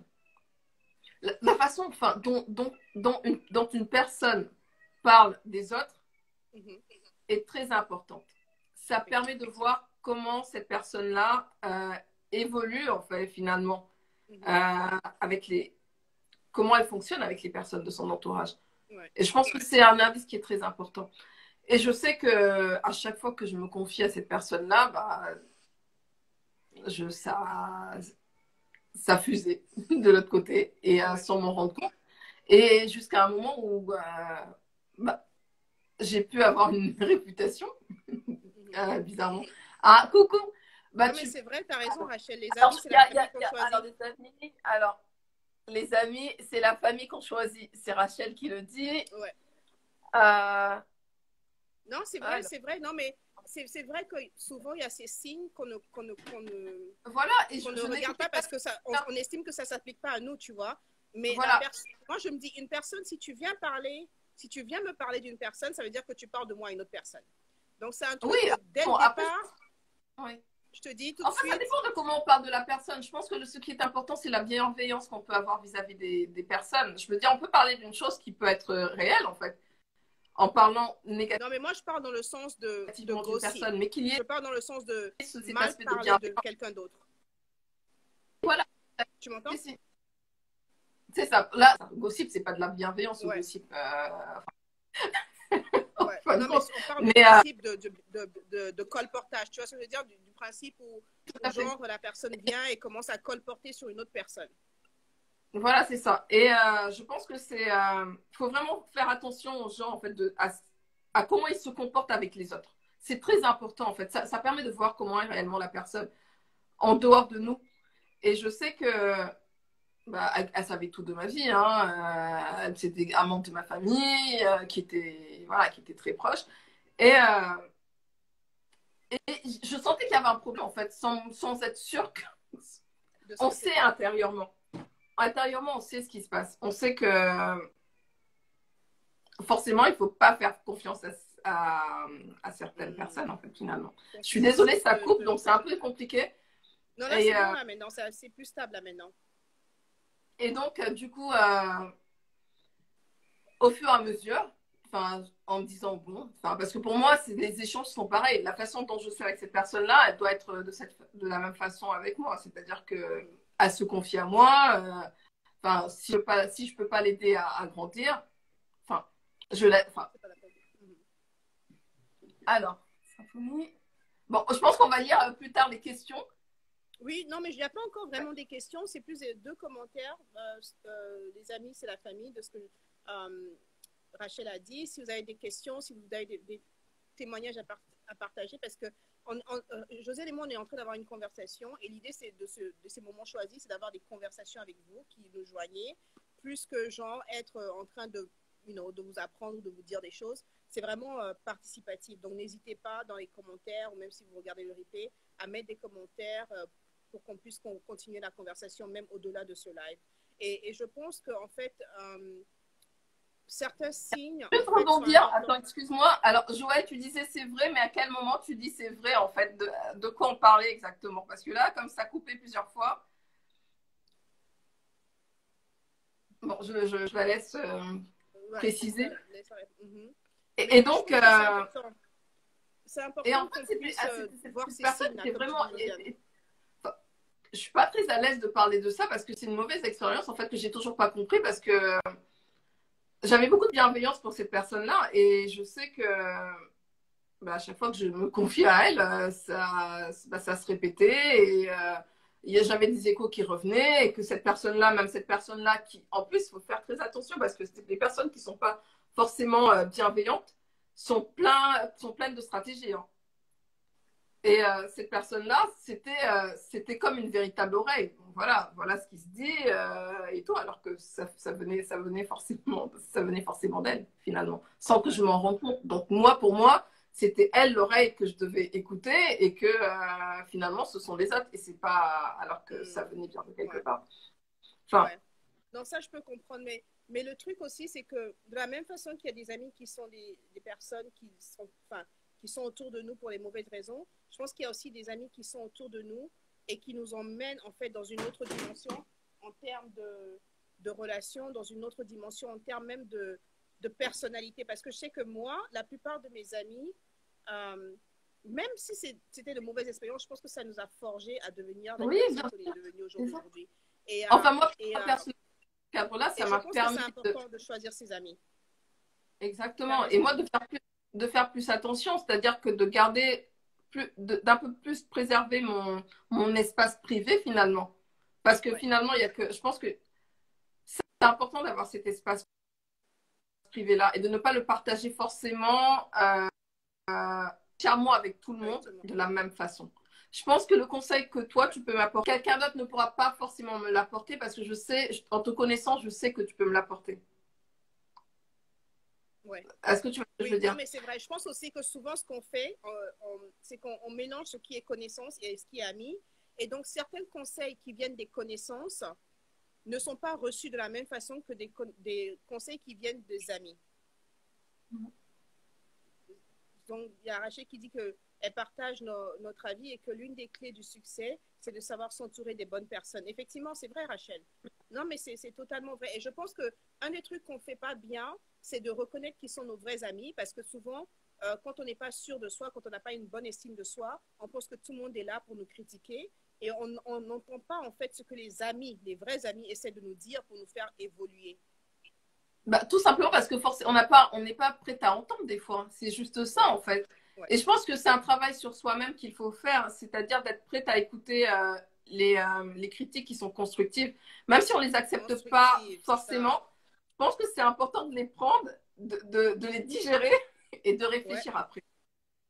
la façon enfin, dont une personne parle des autres est très importante. Ça permet de voir comment cette personne-là évolue, en fait, finalement, comment elle fonctionne avec les personnes de son entourage. Ouais. Et je pense que c'est un indice qui est très important. Et je sais que à chaque fois que je me confie à cette personne-là, bah, ça fusait de l'autre côté et sans m'en rendre compte. Et jusqu'à un moment où bah, j'ai pu avoir une réputation, bizarrement. Ah, coucou! Bah, non, mais c'est vrai, tu as raison, Rachel. Les amis, c'est la famille qu'on choisit. Les amis, c'est la famille qu'on choisit. C'est Rachel qui le dit. Ouais. Non, c'est vrai, c'est vrai. Non, mais c'est vrai que souvent, il y a ces signes qu'on ne voilà, et qu'on ne regarde pas parce que ça, on estime que ça ne s'applique pas à nous, tu vois. Mais voilà. Moi, je me dis, une personne, si tu viens me parler d'une personne, ça veut dire que tu parles de moi à une autre personne. Donc, c'est un truc que dès le départ, oui. Je te dis tout de suite. Ça dépend de comment on parle de la personne. Je pense que ce qui est important, c'est la bienveillance qu'on peut avoir vis-à-vis des personnes. Je me dis, on peut parler d'une chose qui peut être réelle, en fait, en parlant négativement. Non, mais moi, je parle dans le sens de gossip. Personne, mais qu'il y ait... Je parle dans le sens de mal parler de quelqu'un d'autre. Voilà. Tu m'entends? C'est ça. Là, gossip, c'est pas de la bienveillance, ouais. Gossip. Ouais. Non, mais on parle du principe de colportage. Tu vois ce que je veux dire? Du principe où genre la personne vient et commence à colporter sur une autre personne. Voilà, c'est ça. Et je pense que faut vraiment faire attention aux gens, en fait, à comment il se comporte avec les autres. C'est très important, en fait. Ça permet de voir comment est réellement la personne en dehors de nous. Et je sais que bah, elle savait tout de ma vie. Hein. C'était amante de ma famille, voilà, qui était très proche. Et, je sentais qu'il y avait un problème, en fait, sans être sûre. On sait intérieurement. Intérieurement, on sait ce qui se passe. On sait que forcément, il ne faut pas faire confiance à certaines personnes, en fait, finalement. Je suis désolée, ça coupe, donc c'est un peu compliqué. Non, là, c'est bon, là, maintenant. C'est plus stable, là, maintenant. Et donc, du coup, au fur et à mesure, en me disant, bon, parce que pour moi, les échanges sont pareils. La façon dont je suis avec cette personne-là, elle doit être de la même façon avec moi. C'est-à-dire qu'elle se confie à moi. Si je peux pas l'aider à grandir, je l'aide. Alors, symphonie. Bon, je pense qu'on va lire plus tard les questions. Oui, non, mais il n'y a pas encore vraiment des questions. C'est plus deux commentaires. Les amis, c'est la famille, de ce que Rachel a dit. Si vous avez des questions, si vous avez des témoignages à partager, parce que José et moi, on est en train d'avoir une conversation et l'idée, c'est de ces moments choisis, c'est d'avoir des conversations avec vous qui nous joignez, plus que genre être en train de vous apprendre ou de vous dire des choses. C'est vraiment participatif. Donc, n'hésitez pas dans les commentaires ou même si vous regardez le replay, à mettre des commentaires pour qu'on puisse continuer la conversation même au-delà de ce live. Et je pense qu'en fait, certains signes... Je peux rebondir. Attends, excuse-moi. Alors, Joël, tu disais c'est vrai, mais à quel moment tu dis c'est vrai, en fait, de quoi on parlait exactement? Parce que là, comme ça a coupé plusieurs fois, bon, je la laisse préciser. Et donc... c'est important et en fait, de voir ces personne signes. Qui est vraiment... Je suis pas très à l'aise de parler de ça parce que c'est une mauvaise expérience, en fait, que j'ai toujours pas compris parce que j'avais beaucoup de bienveillance pour cette personne-là et je sais que à chaque fois que je me confie à elle, ça se répétait et il y a jamais des échos qui revenaient et que cette personne-là, même cette personne-là qui, en plus, il faut faire très attention parce que c'est des personnes qui sont pas forcément bienveillantes, sont pleines de stratégies. Hein. Et cette personne-là, c'était comme une véritable oreille. Donc, voilà ce qui se dit et tout, alors que ça venait forcément d'elle, finalement, sans que je m'en rende compte. Donc, pour moi, c'était elle l'oreille que je devais écouter et que finalement, ce sont les autres. Et c'est pas alors que ça venait bien de quelque part. Donc, ça, je peux comprendre. Mais le truc aussi, c'est que de la même façon qu'il y a des amis qui sont des personnes qui sont autour de nous pour les mauvaises raisons, je pense qu'il y a aussi des amis qui sont autour de nous et qui nous emmènent en fait dans une autre dimension en termes de relations, dans une autre dimension en termes même de personnalité. Parce que je sais que moi, la plupart de mes amis, même si c'était de mauvaises expériences, je pense que ça nous a forgé à devenir la personne qu'on est devenu aujourd'hui. Enfin, moi, personnellement, ça m'a permis. C'est important de choisir ses amis. Exactement. Et moi, de faire plus attention, c'est-à-dire que de garder d'un peu plus préserver mon espace privé finalement. Parce que finalement, je pense que c'est important d'avoir cet espace privé-là et de ne pas le partager forcément entièrement avec tout le monde de la même façon. Je pense que le conseil que toi, tu peux m'apporter, quelqu'un d'autre ne pourra pas forcément me l'apporter parce que je sais, en te connaissant, je sais que tu peux me l'apporter. Ouais. Est-ce que tu vois ce que je veux dire? Non, mais c'est vrai. Je pense aussi que souvent, ce qu'on fait, c'est qu'on mélange ce qui est connaissance et ce qui est ami. Et donc, certains conseils qui viennent des connaissances ne sont pas reçus de la même façon que des conseils qui viennent des amis. Donc, il y a Rachel qui dit qu'elle partage notre avis et que l'une des clés du succès, c'est de savoir s'entourer des bonnes personnes. Effectivement, c'est vrai, Rachel. Non, mais c'est totalement vrai. Et je pense qu'un des trucs qu'on ne fait pas bien, c'est de reconnaître qui sont nos vrais amis, parce que souvent, quand on n'est pas sûr de soi, quand on n'a pas une bonne estime de soi, on pense que tout le monde est là pour nous critiquer et on n'entend pas en fait ce que les vrais amis essaient de nous dire pour nous faire évoluer. Tout simplement parce que on n'est pas prêt à entendre des fois. C'est juste ça en fait. Ouais. Et je pense que c'est un travail sur soi-même qu'il faut faire, c'est-à-dire d'être prêt à écouter les critiques qui sont constructives, même si on les accepte pas forcément. Je pense que c'est important de les prendre, de les digérer et de Ouais. réfléchir après.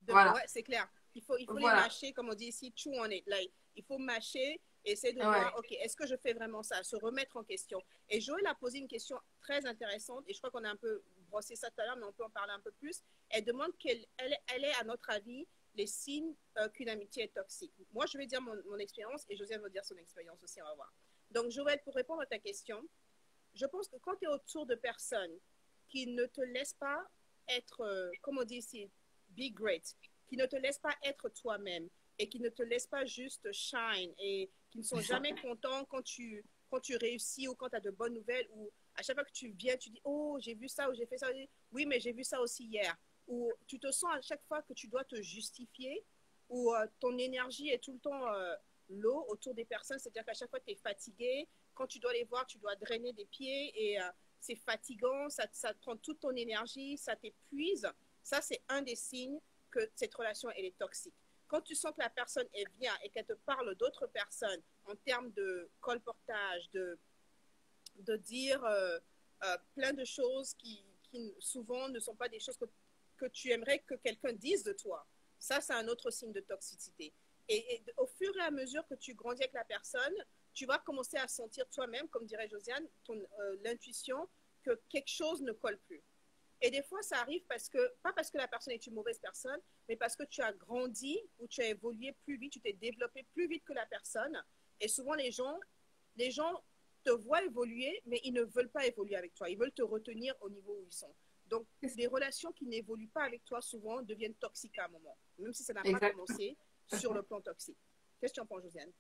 Voilà. Ouais, c'est clair. Il faut les Voilà. mâcher, comme on dit ici, chew on it. Like, il faut mâcher et essayer de voir, Ouais. OK, est-ce que je fais vraiment ça? Se remettre en question. Et Joël a posé une question très intéressante, et je crois qu'on a un peu brossé ça tout à l'heure, mais on peut en parler un peu plus. Elle demande elle est, à notre avis, les signes qu'une amitié est toxique. Moi, je vais dire mon expérience, et Josiane va dire son expérience aussi, on va voir. Donc, Joël, pour répondre à ta question, je pense que quand tu es autour de personnes qui ne te laissent pas être, comme on dit ici, be great, qui ne te laissent pas être toi-même et qui ne te laissent pas juste shine et qui ne sont jamais contents quand tu réussis ou quand tu as de bonnes nouvelles ou à chaque fois que tu viens, tu dis, oh, j'ai vu ça ou j'ai fait ça. Oui, mais j'ai vu ça aussi hier. Ou tu te sens à chaque fois que tu dois te justifier ou ton énergie est tout le temps low autour des personnes, c'est-à-dire qu'à chaque fois tu es fatigué, quand tu dois les voir, tu dois drainer des pieds et c'est fatigant, ça te prend toute ton énergie, ça t'épuise. Ça, c'est un des signes que cette relation, elle est toxique. Quand tu sens que la personne, elle vient et qu'elle te parle d'autres personnes en termes de colportage, de dire plein de choses qui souvent ne sont pas des choses que tu aimerais que quelqu'un dise de toi. Ça, c'est un autre signe de toxicité. Et au fur et à mesure que tu grandis avec la personne, tu vas commencer à sentir toi-même, comme dirait Josiane, l'intuition que quelque chose ne colle plus. Et des fois, ça arrive pas parce que la personne est une mauvaise personne, mais parce que tu as grandi ou tu as évolué plus vite, tu t'es développé plus vite que la personne. Et souvent, les gens te voient évoluer, mais ils ne veulent pas évoluer avec toi. Ils veulent te retenir au niveau où ils sont. Donc, des relations qui n'évoluent pas avec toi, souvent, deviennent toxiques à un moment, même si ça n'a pas Exact. commencé sur le plan toxique. Qu'est-ce que tu en penses, Josiane?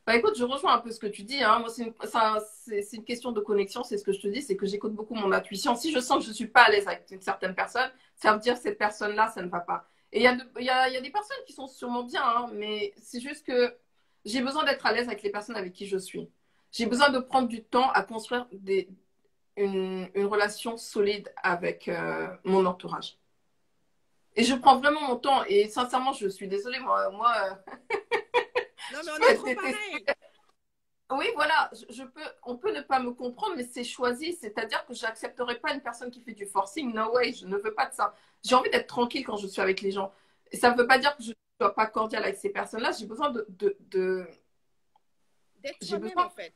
Bah écoute, je rejoins un peu ce que tu dis, hein. Moi, c'est une question de connexion. C'est ce que je te dis, c'est que j'écoute beaucoup mon intuition. Si je sens que je ne suis pas à l'aise avec une certaine personne, ça veut dire que cette personne-là, ça ne va pas. Et il y a des personnes qui sont sûrement bien, hein, mais c'est juste que j'ai besoin d'être à l'aise avec les personnes avec qui je suis. J'ai besoin de prendre du temps à construire une relation solide avec mon entourage. Et je prends vraiment mon temps. Et sincèrement, je suis désolée, Non, mais je on peux est être trop détestée. pareil. Oui, voilà, on peut ne pas me comprendre, mais c'est choisi. C'est-à-dire que j'accepterai pas une personne qui fait du forcing. No way, je ne veux pas de ça. J'ai envie d'être tranquille quand je suis avec les gens. Et ça ne veut pas dire que je ne sois pas cordiale avec ces personnes-là. J'ai besoin D'être j'ai toi-même, besoin en fait.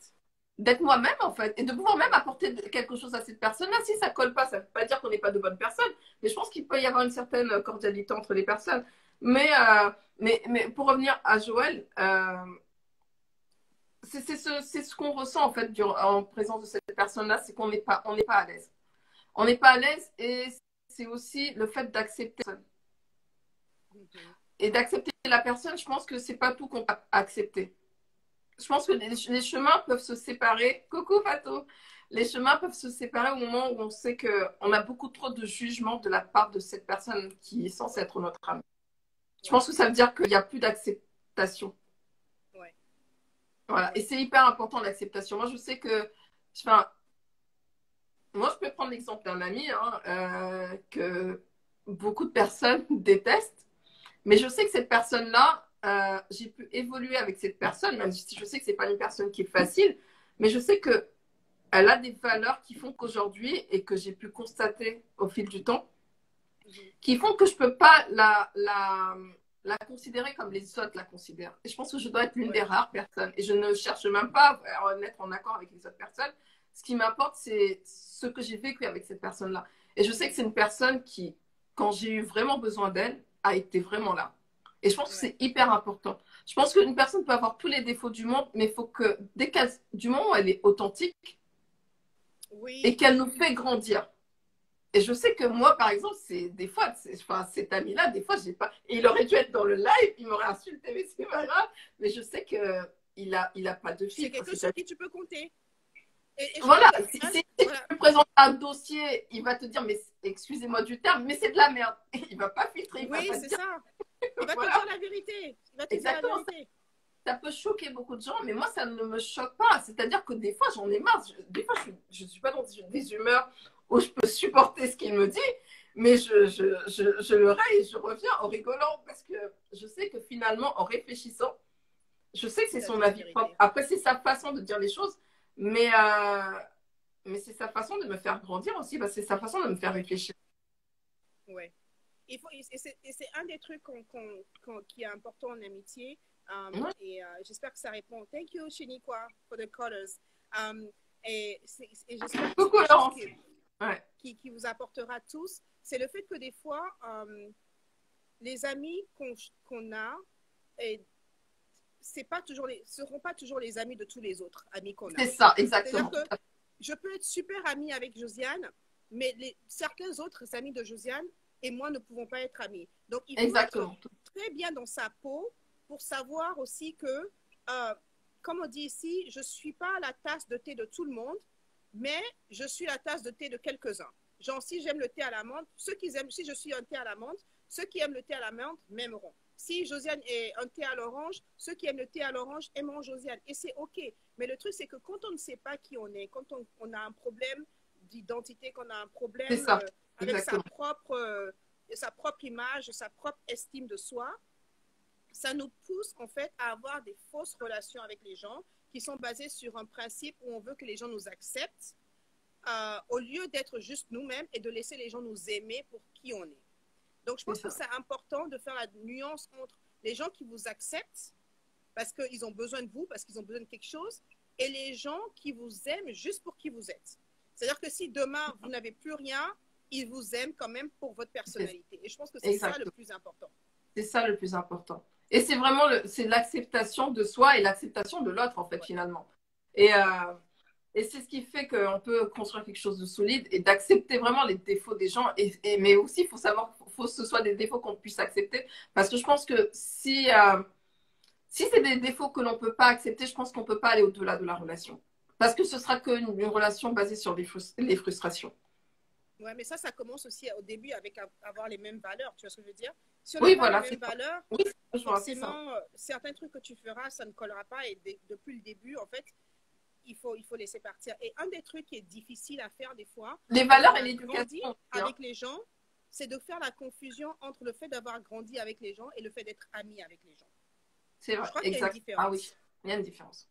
d'être moi-même, en fait, et de pouvoir même apporter quelque chose à cette personne-là. Si ça colle pas, ça ne veut pas dire qu'on n'est pas de bonnes personnes, mais je pense qu'il peut y avoir une certaine cordialité entre les personnes. Mais, mais pour revenir à Joël, c'est ce qu'on ressent en fait en présence de cette personne-là, c'est qu'on n'est pas à l'aise. On n'est pas à l'aise et c'est aussi le fait d'accepter. Mhm. Et d'accepter la personne, je pense que c'est pas tout qu'on peut accepter. Je pense que les chemins peuvent se séparer. Coucou Fatou. Les chemins peuvent se séparer au moment où on sait qu'on a beaucoup trop de jugement de la part de cette personne qui est censée être notre amie. Je Ouais, pense que ça veut dire qu'il n'y a plus d'acceptation. ouais, Voilà. Et ouais. c'est hyper important l'acceptation. Moi, je sais que, enfin, moi, je peux prendre l'exemple d'un ami hein, que beaucoup de personnes détestent, mais je sais que cette personne-là, j'ai pu évoluer avec cette personne, même si je sais que c'est pas une personne qui est facile, mais je sais que elle a des valeurs qui font qu'aujourd'hui et que j'ai pu constater au fil du temps, Mhm. qui font que je peux pas la considérer comme les autres la considèrent. Et je pense que je dois être l'une des Ouais, rares personnes. Et je ne cherche même pas à être en accord avec les autres personnes. Ce qui m'importe, c'est ce que j'ai vécu avec cette personne-là. Et je sais que c'est une personne qui, quand j'ai eu vraiment besoin d'elle, a été vraiment là. Et je pense que ouais. c'est hyper important. Je pense qu'une personne peut avoir tous les défauts du monde, mais il faut que, du moment où elle est authentique et Oui, qu'elle nous fait grandir, et je sais que moi, par exemple, c'est des fois, enfin, cet ami-là, des fois, j'ai pas. Et il aurait dû être dans le live, il m'aurait insulté, mais c'est pas grave. Mais je sais que il a pas de c'est filtre. quelqu'un sur qui tu peux compter. Et je pense Voilà, que Anne, si tu voilà, lui présentes un dossier, il va te dire, mais excusez-moi du terme, mais c'est de la merde. Il va pas filtrer, il va oui, pas te c'est dire, ça. Il va te voilà, dire la vérité. Il va te dire la exactement. vérité. Ça peut choquer beaucoup de gens, mais moi, ça ne me choque pas. C'est-à-dire que des fois, j'en ai marre. Des fois, je suis pas dans des humeurs où je peux supporter ce qu'il me dit, mais je le raille et je reviens en rigolant parce que je sais que finalement, en réfléchissant, je sais que Il c'est t'a son dit la avis propre. vérité. Après, c'est sa façon de dire les choses, mais, mais c'est sa façon de me faire grandir aussi, parce que c'est sa façon de me faire Ouais, réfléchir. ouais. Et c'est un des trucs qui est important en amitié. J'espère que ça répond. Thank you, Shiniqua, for the colors. Et j'espère que c'est quelque chose qui vous apportera tous. C'est le fait que des fois, les amis qu'on a, seront pas toujours les amis de tous les autres amis qu'on a. C'est ça, exactement. C'est-à-dire que je peux être super amie avec Josiane, mais certains autres amis de Josiane et moi ne pouvons pas être amis. Donc, il faut être très bien dans sa peau pour savoir aussi que, comme on dit ici, je ne suis pas la tasse de thé de tout le monde, mais je suis la tasse de thé de quelques-uns. Genre, si j'aime le thé à la menthe, si je suis un thé à la menthe, ceux qui aiment le thé à la menthe m'aimeront. Si Josiane est un thé à l'orange, ceux qui aiment le thé à l'orange aimeront Josiane. Et c'est OK. Mais le truc, c'est que quand on ne sait pas qui on est, quand on a un problème d'identité, qu'on a un problème avec sa propre image, sa propre estime de soi, ça nous pousse en fait à avoir des fausses relations avec les gens qui sont basées sur un principe où on veut que les gens nous acceptent au lieu d'être juste nous-mêmes et de laisser les gens nous aimer pour qui on est. Donc, je pense que c'est important de faire la nuance entre les gens qui vous acceptent parce qu'ils ont besoin de vous, parce qu'ils ont besoin de quelque chose, et les gens qui vous aiment juste pour qui vous êtes. C'est-à-dire que si demain, vous n'avez plus rien, ils vous aiment quand même pour votre personnalité. Et je pense que c'est ça le plus important. C'est ça le plus important. Et c'est vraiment c'est l'acceptation de soi et l'acceptation de l'autre, en fait, finalement. Et c'est ce qui fait qu'on peut construire quelque chose de solide et d'accepter vraiment les défauts des gens. Mais aussi, il faut savoir faut que ce soit des défauts qu'on puisse accepter. Parce que je pense que si c'est des défauts que l'on ne peut pas accepter, je pense qu'on ne peut pas aller au-delà de la relation. Parce que ce sera qu'une relation basée sur les frustrations. Ouais, mais ça commence aussi au début avec avoir les mêmes valeurs. Tu vois ce que je veux dire? Si on n'a pas les mêmes valeurs, forcément, certains trucs que tu feras, ça ne collera pas. Et depuis le début, en fait, il faut laisser partir. Et un des trucs qui est difficile à faire des fois, les valeurs et l'éducation avec les gens, c'est de faire la confusion entre le fait d'avoir grandi avec les gens et le fait d'être ami avec les gens. C'est vrai, exact. Ah oui, il y a une différence.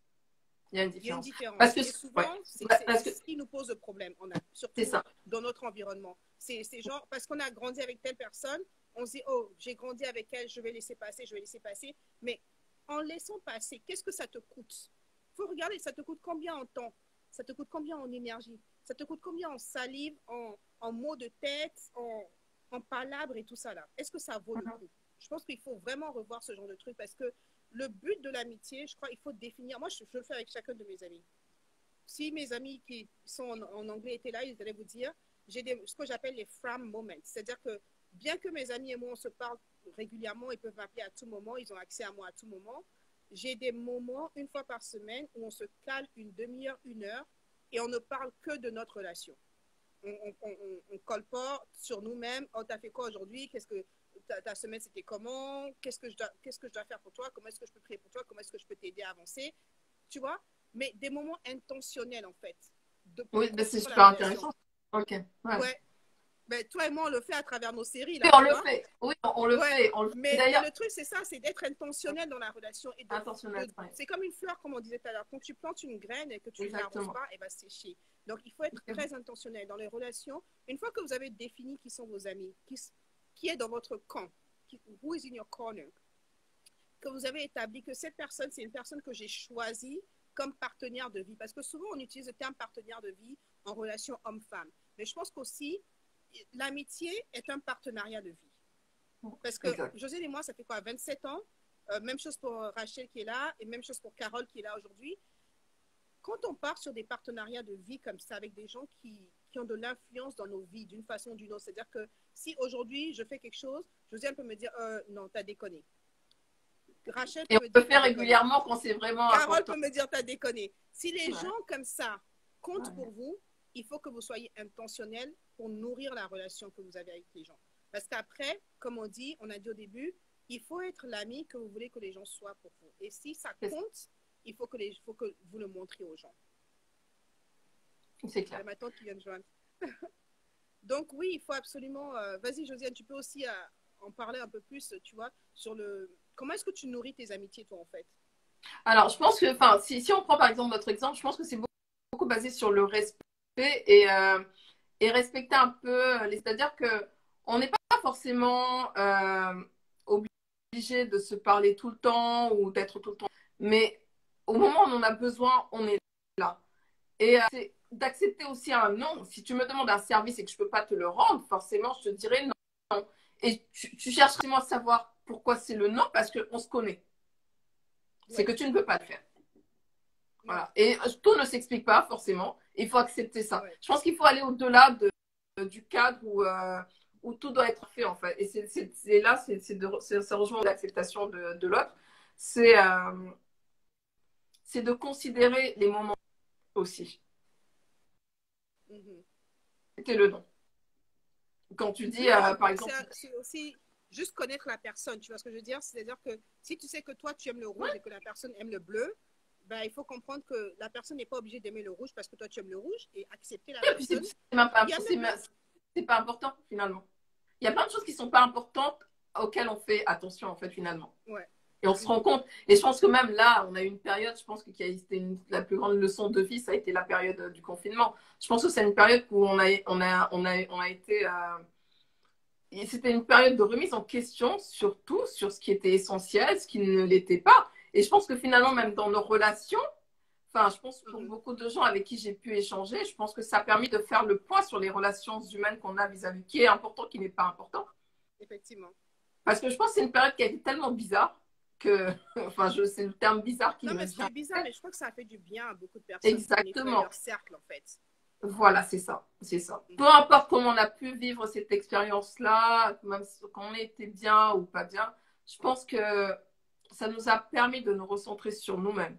Il y a une différence. Parce que souvent, c'est ce qui nous pose le problème, surtout dans notre environnement. C'est genre, parce qu'on a grandi avec telle personne, on se dit, oh, j'ai grandi avec elle, je vais laisser passer. Mais en laissant passer, qu'est-ce que ça te coûte? Il faut regarder, ça te coûte combien en temps? Ça te coûte combien en énergie? Ça te coûte combien en salive, en mots de tête, en palabres et tout ça là? Est-ce que ça vaut le coup? Je pense qu'il faut vraiment revoir ce genre de truc parce que le but de l'amitié, je crois, il faut définir. Moi, je le fais avec chacun de mes amis. Si mes amis qui sont en anglais étaient là, ils allaient vous dire, j'ai ce que j'appelle les fram moments. C'est-à-dire que bien que mes amis et moi, on se parle régulièrement, ils peuvent m'appeler à tout moment, ils ont accès à moi à tout moment. J'ai des moments, une fois par semaine, où on se cale une demi-heure, 1 heure, et on ne parle que de notre relation. On colle pas sur nous-mêmes. Oh, t'as fait quoi aujourd'hui? Qu'est-ce que ta semaine c'était comment? Qu'est-ce que je dois faire pour toi? Comment est-ce que je peux prier pour toi? Comment est-ce que je peux t'aider à avancer? Tu vois? Mais des moments intentionnels en fait. Oui, mais c'est super intéressant. Ok. Ouais. Ben, toi et moi, on le fait à travers nos séries. Là, oui, on le fait. Oui, on le fait. Mais le truc, c'est ça, c'est d'être intentionnel dans la relation. C'est comme une fleur, comme on disait tout à l'heure. Quand tu plantes une graine et que tu ne l'arroses pas, elle va sécher. Donc, il faut être très intentionnel dans les relations. Une fois que vous avez défini qui sont vos amis, qui est dans votre camp, who is in your corner, que vous avez établi que cette personne, c'est une personne que j'ai choisie comme partenaire de vie. Parce que souvent, on utilise le terme partenaire de vie en relation homme-femme. Mais je pense qu'aussi, l'amitié est un partenariat de vie. Parce que José et moi, ça fait quoi, 27 ans? Même chose pour Rachel qui est là et même chose pour Carole qui est là aujourd'hui. Quand on part sur des partenariats de vie comme ça avec des gens qui ont de l'influence dans nos vies d'une façon ou d'une autre, c'est-à-dire que si aujourd'hui je fais quelque chose, Josiane peut me dire non, t'as déconné. Rachel peut me dire, faire régulièrement quand c'est vraiment Carole important. Peut me dire t'as déconné. Si les gens comme ça comptent pour vous, il faut que vous soyez intentionnel pour nourrir la relation que vous avez avec les gens. Parce qu'après, comme on dit, on a dit au début, il faut être l'ami que vous voulez que les gens soient pour vous. Et si ça compte, il faut que vous le montriez aux gens. C'est clair. C'est ma tante qui vient de joindre. Donc oui, il faut absolument... Vas-y, Josiane, tu peux aussi en parler un peu plus, tu vois, sur le... Comment est-ce que tu nourris tes amitiés, toi, en fait? Alors, je pense que, si on prend par exemple notre exemple, je pense que c'est beaucoup basé sur le respect et respecter un peu, c'est-à-dire qu'on n'est pas forcément obligé de se parler tout le temps ou d'être tout le temps. Mais au moment où on en a besoin, on est là. Et c'est d'accepter aussi un non. Si tu me demandes un service et que je ne peux pas te le rendre, forcément, je te dirais non. Et tu cherches vraiment à savoir pourquoi c'est le non, parce qu'on se connaît. C'est que tu ne peux pas le faire. Voilà. Et tout ne s'explique pas forcément. Il faut accepter ça. Je pense qu'il faut aller au-delà du cadre où tout doit être fait en fait. Et ça rejoint l'acceptation de l'autre. C'est de considérer les moments aussi. C'était le nom. Quand tu dis, par exemple... C'est aussi juste connaître la personne, tu vois ce que je veux dire? C'est-à-dire que si tu sais que toi, tu aimes le rouge et que la personne aime le bleu, ben, il faut comprendre que la personne n'est pas obligée d'aimer le rouge parce que toi, tu aimes le rouge et accepter la personne. C'est pas important, finalement. Il y a plein de choses qui ne sont pas importantes auxquelles on fait attention, en fait, finalement. Ouais. Et on se rend compte. Et je pense que même là, on a eu une période, je pense que la plus grande leçon de vie, ça a été la période du confinement. Je pense que c'est une période où on a été... c'était une période de remise en question, surtout sur ce qui était essentiel, ce qui ne l'était pas. Et je pense que finalement, même dans nos relations, enfin, je pense pour beaucoup de gens avec qui j'ai pu échanger, je pense que ça a permis de faire le point sur les relations humaines qu'on a vis-à-vis, qui est important, qui n'est pas important. Effectivement. Parce que je pense que c'est une période qui a été tellement bizarre que, enfin, c'est le terme bizarre qui me vient. Non, mais c'est bizarre, mais je crois que ça a fait du bien à beaucoup de personnes. Exactement. Leur cercle, en fait. Voilà, c'est ça. Peu importe comment on a pu vivre cette expérience-là, même quand on était bien ou pas bien, je pense que ça nous a permis de nous recentrer sur nous-mêmes.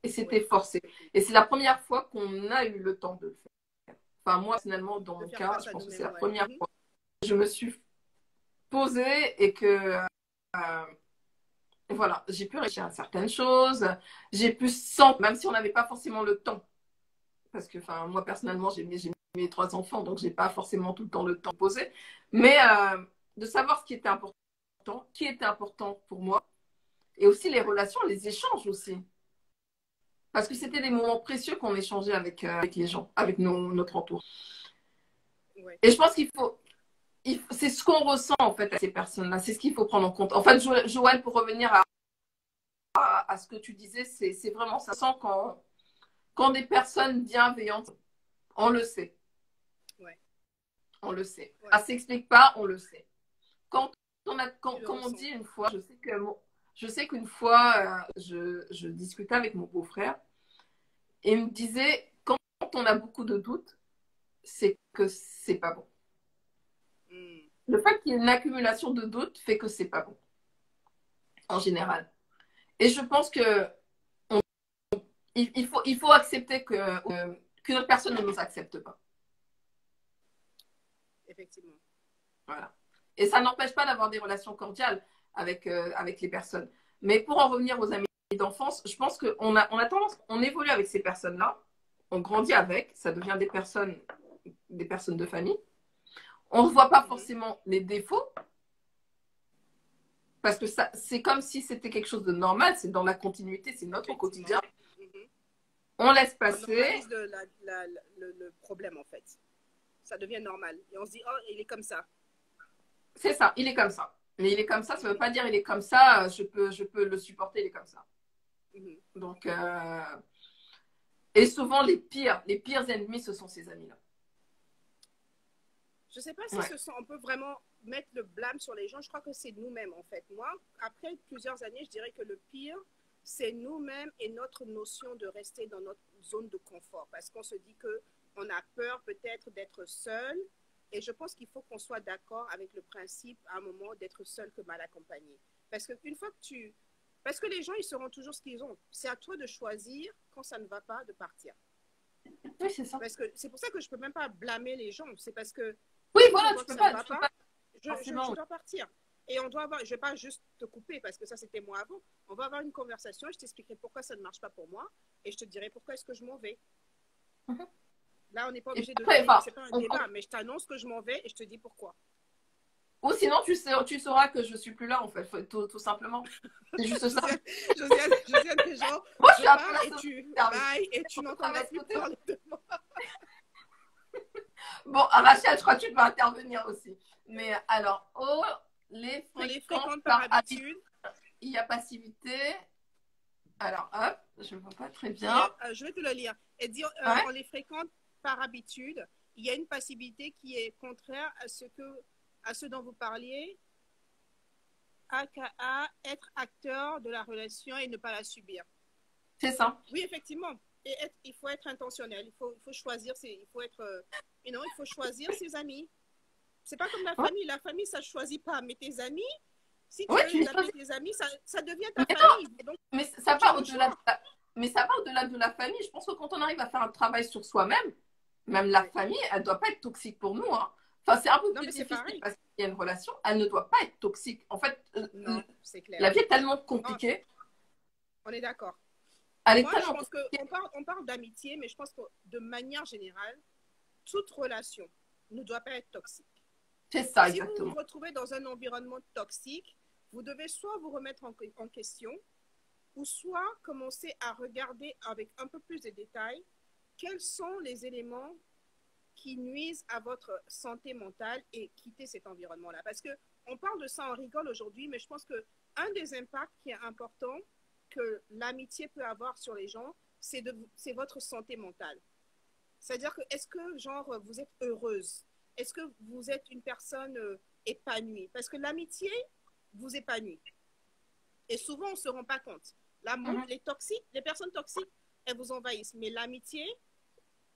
Et c'était forcé. Et c'est la première fois qu'on a eu le temps de le faire. Enfin, moi, personnellement, dans mon cas, je pense que c'est la première fois que je me suis posée et que voilà, j'ai pu réfléchir à certaines choses. J'ai pu sentir, même si on n'avait pas forcément le temps. Parce que moi, personnellement, j'ai mes 3 enfants, donc je n'ai pas forcément tout le temps le temps de poser. Mais de savoir ce qui était important pour moi. Et aussi les relations, les échanges aussi. Parce que c'était des moments précieux qu'on échangeait avec les gens, avec notre entourage. Ouais. Et je pense c'est ce qu'on ressent en fait à ces personnes-là. C'est ce qu'il faut prendre en compte. En fait, Joël, pour revenir à ce que tu disais, c'est vraiment ça. Sent quand des personnes bienveillantes, on le sait. Ouais. On le sait. Ouais. Ça ne s'explique pas, on le sait. Comme on dit une fois, je sais qu'une fois, je discutais avec mon beau-frère et il me disait, quand on a beaucoup de doutes, c'est que c'est pas bon. Le fait qu'il y ait une accumulation de doutes fait que c'est pas bon, en général. Et je pense que il faut accepter qu'une autre personne ne nous accepte pas. Effectivement. Voilà. Et ça n'empêche pas d'avoir des relations cordiales avec les personnes. Mais pour en revenir aux amis d'enfance, je pense qu'on a tendance, on évolue avec ces personnes-là, on grandit avec, ça devient des personnes de famille. On ne voit pas forcément les défauts, parce que c'est comme si c'était quelque chose de normal, c'est dans la continuité, c'est notre quotidien. On laisse passer. On normalise le problème, en fait. Ça devient normal. Et on se dit, oh, il est comme ça. C'est ça, il est comme ça. Mais il est comme ça ne veut pas dire il est comme ça, je peux le supporter, il est comme ça. Donc, et souvent, les pires ennemis, ce sont ces amis-là. Je ne sais pas si on peut vraiment mettre le blâme sur les gens. Je crois que c'est nous-mêmes, en fait. Moi, après plusieurs années, je dirais que le pire, c'est nous-mêmes et notre notion de rester dans notre zone de confort. Parce qu'on se dit qu'on a peur peut-être d'être seul. Et je pense qu'il faut qu'on soit d'accord avec le principe, à un moment, d'être seul que mal accompagné. Parce qu'une fois que Parce que les gens, ils seront toujours ce qu'ils ont. C'est à toi de choisir, quand ça ne va pas, de partir. Oui, c'est ça. Parce que c'est pour ça que je ne peux même pas blâmer les gens. C'est parce que... Oui, voilà, tu peux pas. Je dois partir. Et on doit avoir... Je ne vais pas juste te couper, parce que ça, c'était moi avant. On va avoir une conversation, je t'expliquerai pourquoi ça ne marche pas pour moi, et je te dirai pourquoi est-ce que je m'en vais. Là, on n'est pas obligé de... C'est pas un débat, mais je t'annonce que je m'en vais et je te dis pourquoi. Ou sinon, tu sauras que je ne suis plus là, en fait, tout simplement. C'est juste ça. Josiane, les gens, moi, je parle et tu n'entendras plus parler de moi. Bon, Rachel, je crois que tu peux intervenir aussi. Mais alors, oh, les On les fréquente fréquente par par habitude. habitude. Il y a passivité. Alors, hop, je ne vois pas très Il y bien. a, je vais te le lire. Elle dit, Ouais, on les fréquente par habitude. Il y a une passivité qui est contraire à ce dont vous parliez, aka être acteur de la relation et ne pas la subir. c'est ça. Oui, effectivement. Il faut être intentionnel. Il faut choisir. Il faut être, il faut choisir ses amis. C'est pas comme la Ouais, famille. La famille, ça ne choisit pas. Mais tes amis, si tu ouais, veux tu les les appeler choisis. tes amis, ça devient ta Mais famille. Donc, Mais ça tu as va le au-delà de choix. la... Mais ça va au-delà de la famille. Je pense que quand on arrive à faire un travail sur soi-même, même la Oui. famille, elle ne doit pas être toxique pour nous, hein. Enfin, c'est un peu Non, plus mais c'est difficile pareil. parce qu'il y a une relation, elle ne doit pas être toxique. En fait, Non, c'est clair. la vie est tellement Non, compliquée. on est d'accord. Elle est Moi, je tellement pense compliquée. on parle d'amitié, mais je pense que de manière générale, toute relation ne doit pas être toxique. C'est ça, Si vous vous exactement. retrouvez dans un environnement toxique, vous devez soit vous remettre en question, ou soit commencer à regarder avec un peu plus de détails quels sont les éléments qui nuisent à votre santé mentale et quitter cet environnement-là. Parce que on parle de ça, on rigole aujourd'hui, mais je pense que un des impacts qui est important que l'amitié peut avoir sur les gens, c'est votre santé mentale. C'est-à-dire que est-ce que genre vous êtes heureuse? Est-ce que vous êtes une personne épanouie? Parce que l'amitié vous épanouit. Et souvent, on ne se rend pas compte. Mhm. Les personnes toxiques, elles vous envahissent. Mais l'amitié,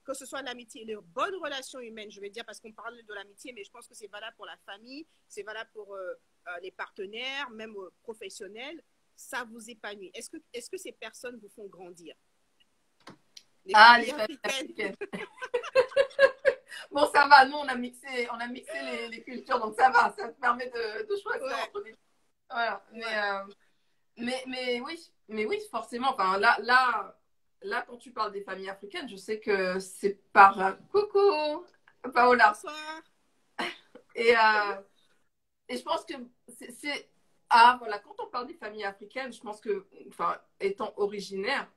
que ce soit l'amitié, les bonnes relations humaines, je vais dire, parce qu'on parle de l'amitié, mais je pense que c'est valable pour la famille, c'est valable pour les partenaires, même professionnels, ça vous épanouit. Est-ce que ces personnes vous font grandir? Les Ah, les familles familles africaines. africaines. Bon, ça va. Nous, on a mixé les cultures, donc ça te permet de choisir Ouais, entre les... Voilà. ouais. Mais oui, forcément. Enfin, là, quand tu parles des familles africaines, je sais que c'est par coucou, Paola. Bonsoir. Et, euh, et je pense que ah, voilà, quand on parle des familles africaines, je pense que, enfin, étant originaire,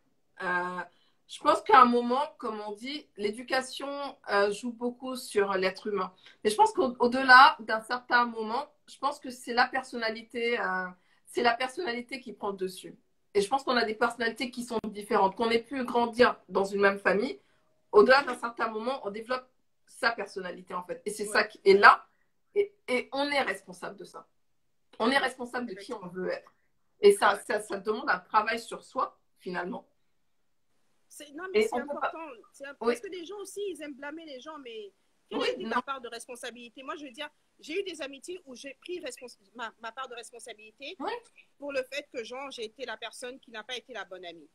euh, je pense qu'à un moment, comme on dit, l'éducation joue beaucoup sur l'être humain. Mais je pense qu'au-delà d'un certain moment, je pense que c'est la personnalité qui prend le dessus. Et je pense qu'on a des personnalités qui sont différentes. Qu'on ait pu grandir dans une même famille, au-delà d'un certain moment, on développe sa personnalité en fait. Et c'est ça Ouais, qui est ouais, là. Et on est responsable de ça. On est ouais, responsable de qui on effectivement. veut être. Et Ouais. ça demande un travail sur soi, finalement. Non, mais Et c'est on peut pas. important. Oui, Parce que les gens aussi, ils aiment blâmer les gens, mais quelle oui, a été ta non. part de responsabilité? Moi, je veux dire, j'ai eu des amitiés où j'ai pris ma part de responsabilité Oui, pour le fait que, genre, j'ai été la personne qui n'a pas été la bonne amie.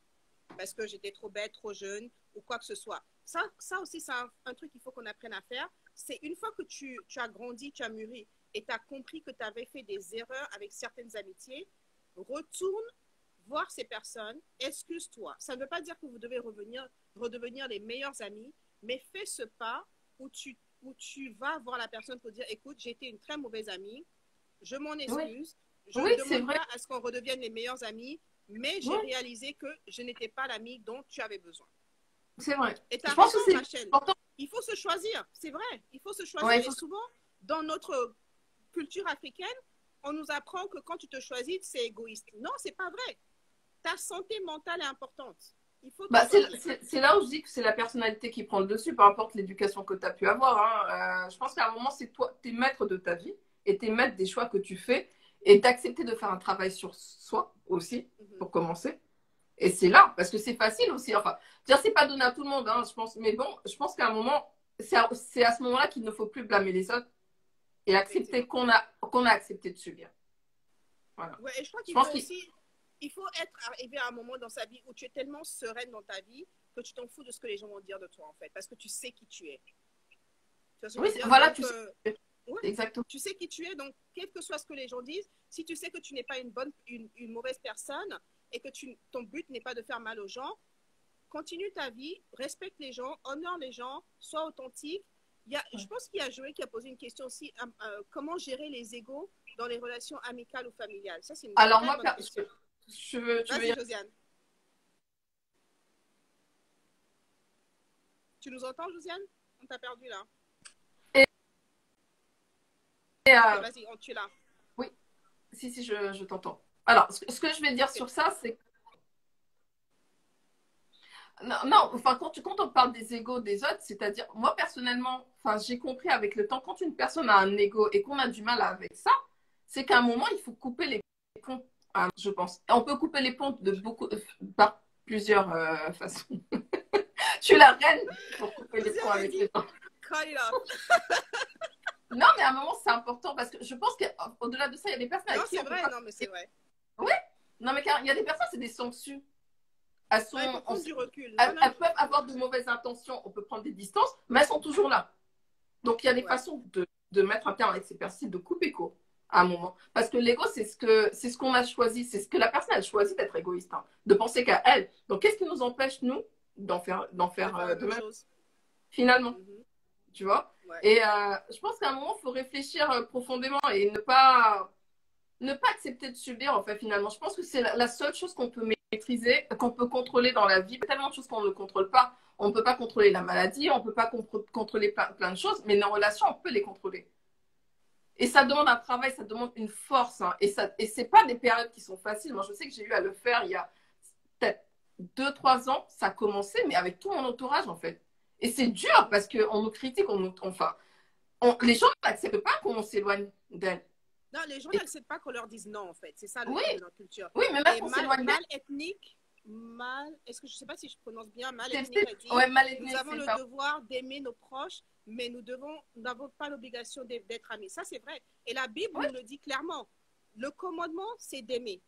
Parce que j'étais trop bête, trop jeune, ou quoi que ce soit. Ça aussi, c'est un truc qu'il faut qu'on apprenne à faire. C'est une fois que tu as grandi, tu as mûri, et tu as compris que tu avais fait des erreurs avec certaines amitiés, retourne voir ces personnes, excuse-toi. Ça ne veut pas dire que vous devez redevenir les meilleurs amis, mais fais ce pas où tu vas voir la personne pour dire, écoute, j'ai été une très mauvaise amie, je m'en oui, excuse, je oui, ne c'est demande vrai. pas à ce qu'on redevienne les meilleurs amis, mais j'ai Oui, réalisé que je n'étais pas l'ami dont tu avais besoin. c'est vrai. Et tu as Je pense que raison, c'est Rachel. important. Il faut se choisir, c'est vrai. Il faut se choisir. Ouais, il Et faut... souvent, dans notre culture africaine, on nous apprend que quand tu te choisis, c'est égoïste. Non, c'est pas vrai. Ta santé mentale est importante. Il faut te bah, choisir. c'est là où je dis que c'est la personnalité qui prend le dessus, peu importe l'éducation que tu as pu avoir. Hein. Je pense qu'à un moment, c'est toi, tu es maître de ta vie et tu es maître des choix que tu fais et d'accepter de faire un travail sur soi aussi, Mm -hmm. pour commencer. Et c'est là, parce que c'est facile aussi. Enfin, dire c'est pas donné à tout le monde, hein, je pense. Mais bon, je pense qu'à un moment, c'est à ce moment-là qu'il ne faut plus blâmer les autres et accepter Effectivement. qu'on a accepté de subir. Voilà. Ouais, et je crois Je qu'il pense faut qu'il aussi, il faut être arrivé à un moment dans sa vie où tu es tellement sereine dans ta vie que tu t'en fous de ce que les gens vont dire de toi, en fait, parce que tu sais qui tu es. Tu vois ce que je oui, veux dire? voilà, Donc, tu sais, ouais, exactement. tu sais qui tu es, donc quel que soit ce que les gens disent, si tu sais que tu n'es pas une mauvaise personne et que ton but n'est pas de faire mal aux gens, continue ta vie, respecte les gens, honore les gens, sois authentique. Je pense qu'il y a Joël qui a posé une question aussi, comment gérer les égos dans les relations amicales ou familiales? Ça, c'est une Alors très moi, bonne question. tu veux Vas-y, y Josiane. Tu nous entends, Josiane? On t'a perdu là. Ok, vas-y, tu es là. oui, si, je t'entends. Alors, ce que je vais dire sur ça, c'est non, enfin, quand on parle des égos des autres, c'est-à-dire, moi personnellement, enfin, j'ai compris avec le temps, quand une personne a un ego et qu'on a du mal avec ça, c'est qu'à un moment, il faut couper les ponts, je pense. Et on peut couper les ponts par plusieurs façons. Je suis la reine pour couper les ponts avec les gens. Cut it off. Non, mais à un moment, c'est important parce que je pense qu'au-delà de ça, il y a des personnes Non, avec qui c'est on peut vrai, pas. non, mais c'est vrai. Oui, non, mais il y a des personnes, c'est des sangsues. Elles, sont, Non, il faut prendre du recul. elles peuvent avoir de mauvaises intentions, on peut prendre des distances, mais elles sont toujours là. Donc, il y a des façons de mettre un terme avec ces personnes, de couper court à un moment. Parce que l'ego, c'est ce qu'on a choisi, c'est ce que la personne a choisi d'être égoïste, hein, de penser qu'à elle. Donc, qu'est-ce qui nous empêche, nous, d'en faire de même finalement, tu vois. Et je pense qu'à un moment, il faut réfléchir profondément et ne pas accepter de subir, en fait, finalement. Je pense que c'est la seule chose qu'on peut maîtriser, qu'on peut contrôler dans la vie. Il y a tellement de choses qu'on ne contrôle pas. On ne peut pas contrôler la maladie, on ne peut pas contrôler plein de choses, mais nos relations, on peut les contrôler. Et ça demande un travail, ça demande une force. Hein. Et ce n'est pas des périodes qui sont faciles. Moi, je sais que j'ai eu à le faire il y a peut-être 2-3 ans. Ça a commencé, mais avec tout mon entourage, en fait. Et c'est dur parce qu'on nous critique, les gens n'acceptent pas qu'on s'éloigne d'elles. Non, les gens n'acceptent pas qu'on leur dise non, en fait. C'est ça le oui. truc de notre culture. Oui, mais même qu'on s'éloigne mal ethnique, est-ce que je ne sais pas si je prononce bien, mal ethnique, mal ethnique, nous avons le devoir d'aimer nos proches, mais nous n'avons pas l'obligation d'être amis. Ça, c'est vrai. Et la Bible nous le dit clairement. Le commandement, c'est d'aimer.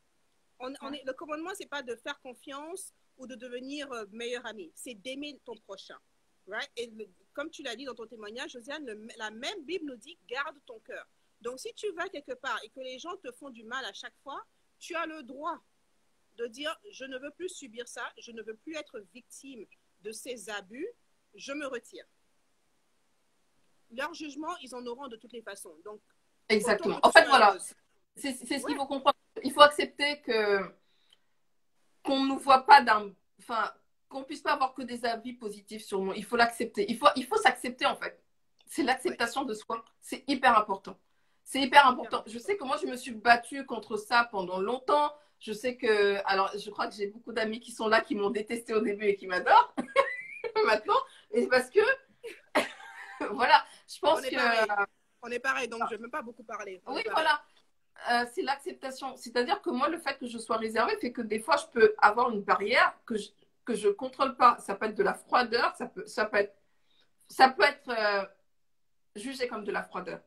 Le commandement, ce n'est pas de faire confiance ou de devenir meilleur ami. C'est d'aimer ton prochain. Right? Et comme tu l'as dit dans ton témoignage, Josiane, la même Bible nous dit garde ton cœur. Donc, si tu vas quelque part et que les gens te font du mal à chaque fois, tu as le droit de dire je ne veux plus subir ça, je ne veux plus être victime de ces abus, je me retire. Leur jugement, ils en auront de toutes les façons. Donc, exactement. En fait, voilà, c'est ce qu'il faut comprendre. Il faut accepter qu'on ne nous voit pas enfin, qu'on puisse pas avoir que des avis positifs sur nous. Il faut l'accepter. Il faut s'accepter, en fait. C'est l'acceptation de soi. C'est hyper important. C'est hyper important. Je sais que moi, je me suis battue contre ça pendant longtemps. Je sais que, alors, je crois que j'ai beaucoup d'amis qui sont là, qui m'ont détesté au début et qui m'adorent maintenant. Et parce que, voilà, je pense on est pareil, donc je ne vais même pas beaucoup parler. Oui, voilà. C'est l'acceptation. C'est-à-dire que moi, le fait que je sois réservée fait que des fois, je peux avoir une barrière que je contrôle pas. Ça peut être de la froideur, ça peut être jugé comme de la froideur.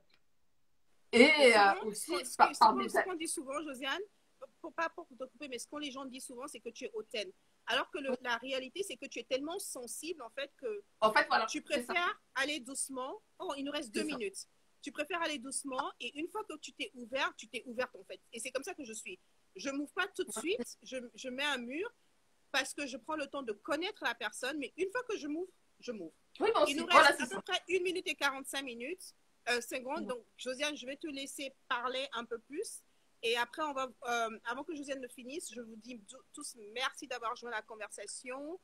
Et aussi, ce qu'on dit souvent, Josiane, pas pour te couper, mais ce que les gens disent souvent, c'est que tu es hautaine. Alors que la réalité, c'est que tu es tellement sensible, en fait, que voilà, tu préfères aller doucement. Oh, il nous reste 2 minutes. Tu préfères aller doucement et une fois que tu t'es ouverte, en fait. Et c'est comme ça que je suis. Je ne m'ouvre pas tout de suite, je mets un mur parce que je prends le temps de connaître la personne, mais une fois que je m'ouvre, je m'ouvre. Oui, il nous reste à peu près 1 minute et 45 minutes. Secondes. Donc, Josiane, je vais te laisser parler un peu plus. Et après, avant que Josiane ne finisse, je vous dis tous merci d'avoir joint la conversation.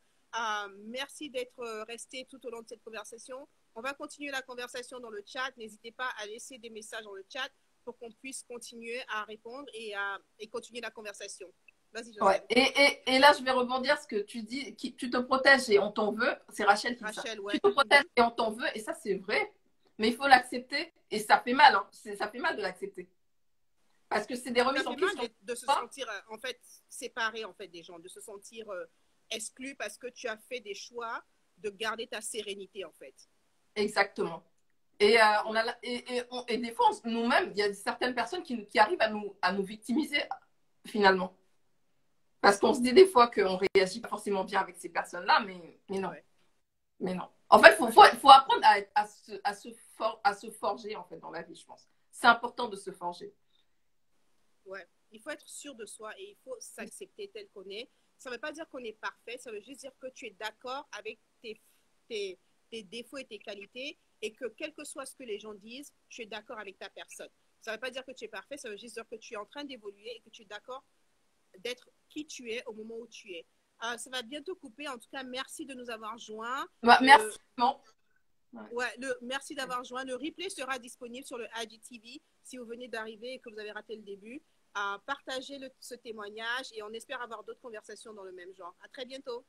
Merci d'être restés tout au long de cette conversation. On va continuer la conversation dans le chat. N'hésitez pas à laisser des messages dans le chat pour qu'on puisse continuer à répondre et continuer la conversation. Vas-y, Josiane. Ouais. Et là, je vais rebondir ce que tu dis. Tu te protèges et on t'en veut. C'est Rachel qui dit ça. Ouais. Tu te protèges et on t'en veut. Et ça, c'est vrai. Mais il faut l'accepter. Et ça fait mal. Hein. Ça fait mal de l'accepter. Parce que c'est des remises en question. De se sentir, en fait, séparé, en fait, des gens. De se sentir exclu parce que tu as fait des choix de garder ta sérénité, en fait. Exactement. Et, des fois, nous-mêmes, il y a certaines personnes qui arrivent à nous victimiser, finalement. Parce qu'on se dit des fois qu'on ne réagit pas forcément bien avec ces personnes-là, mais non. Ouais. Mais non. En fait, il faut apprendre à se forger, en fait, dans la vie, je pense. C'est important de se forger. Ouais. Il faut être sûr de soi et il faut s'accepter tel qu'on est. Ça ne veut pas dire qu'on est parfait, ça veut juste dire que tu es d'accord avec tes défauts et tes qualités et que quel que soit ce que les gens disent, tu es d'accord avec ta personne. Ça ne veut pas dire que tu es parfait, ça veut juste dire que tu es en train d'évoluer et que tu es d'accord d'être qui tu es au moment où tu es. Ça va bientôt couper. En tout cas, merci de nous avoir joints. Merci. Ouais, merci d'avoir joint. Le replay sera disponible sur le IGTV si vous venez d'arriver et que vous avez raté le début. Partagez ce témoignage et on espère avoir d'autres conversations dans le même genre. À très bientôt.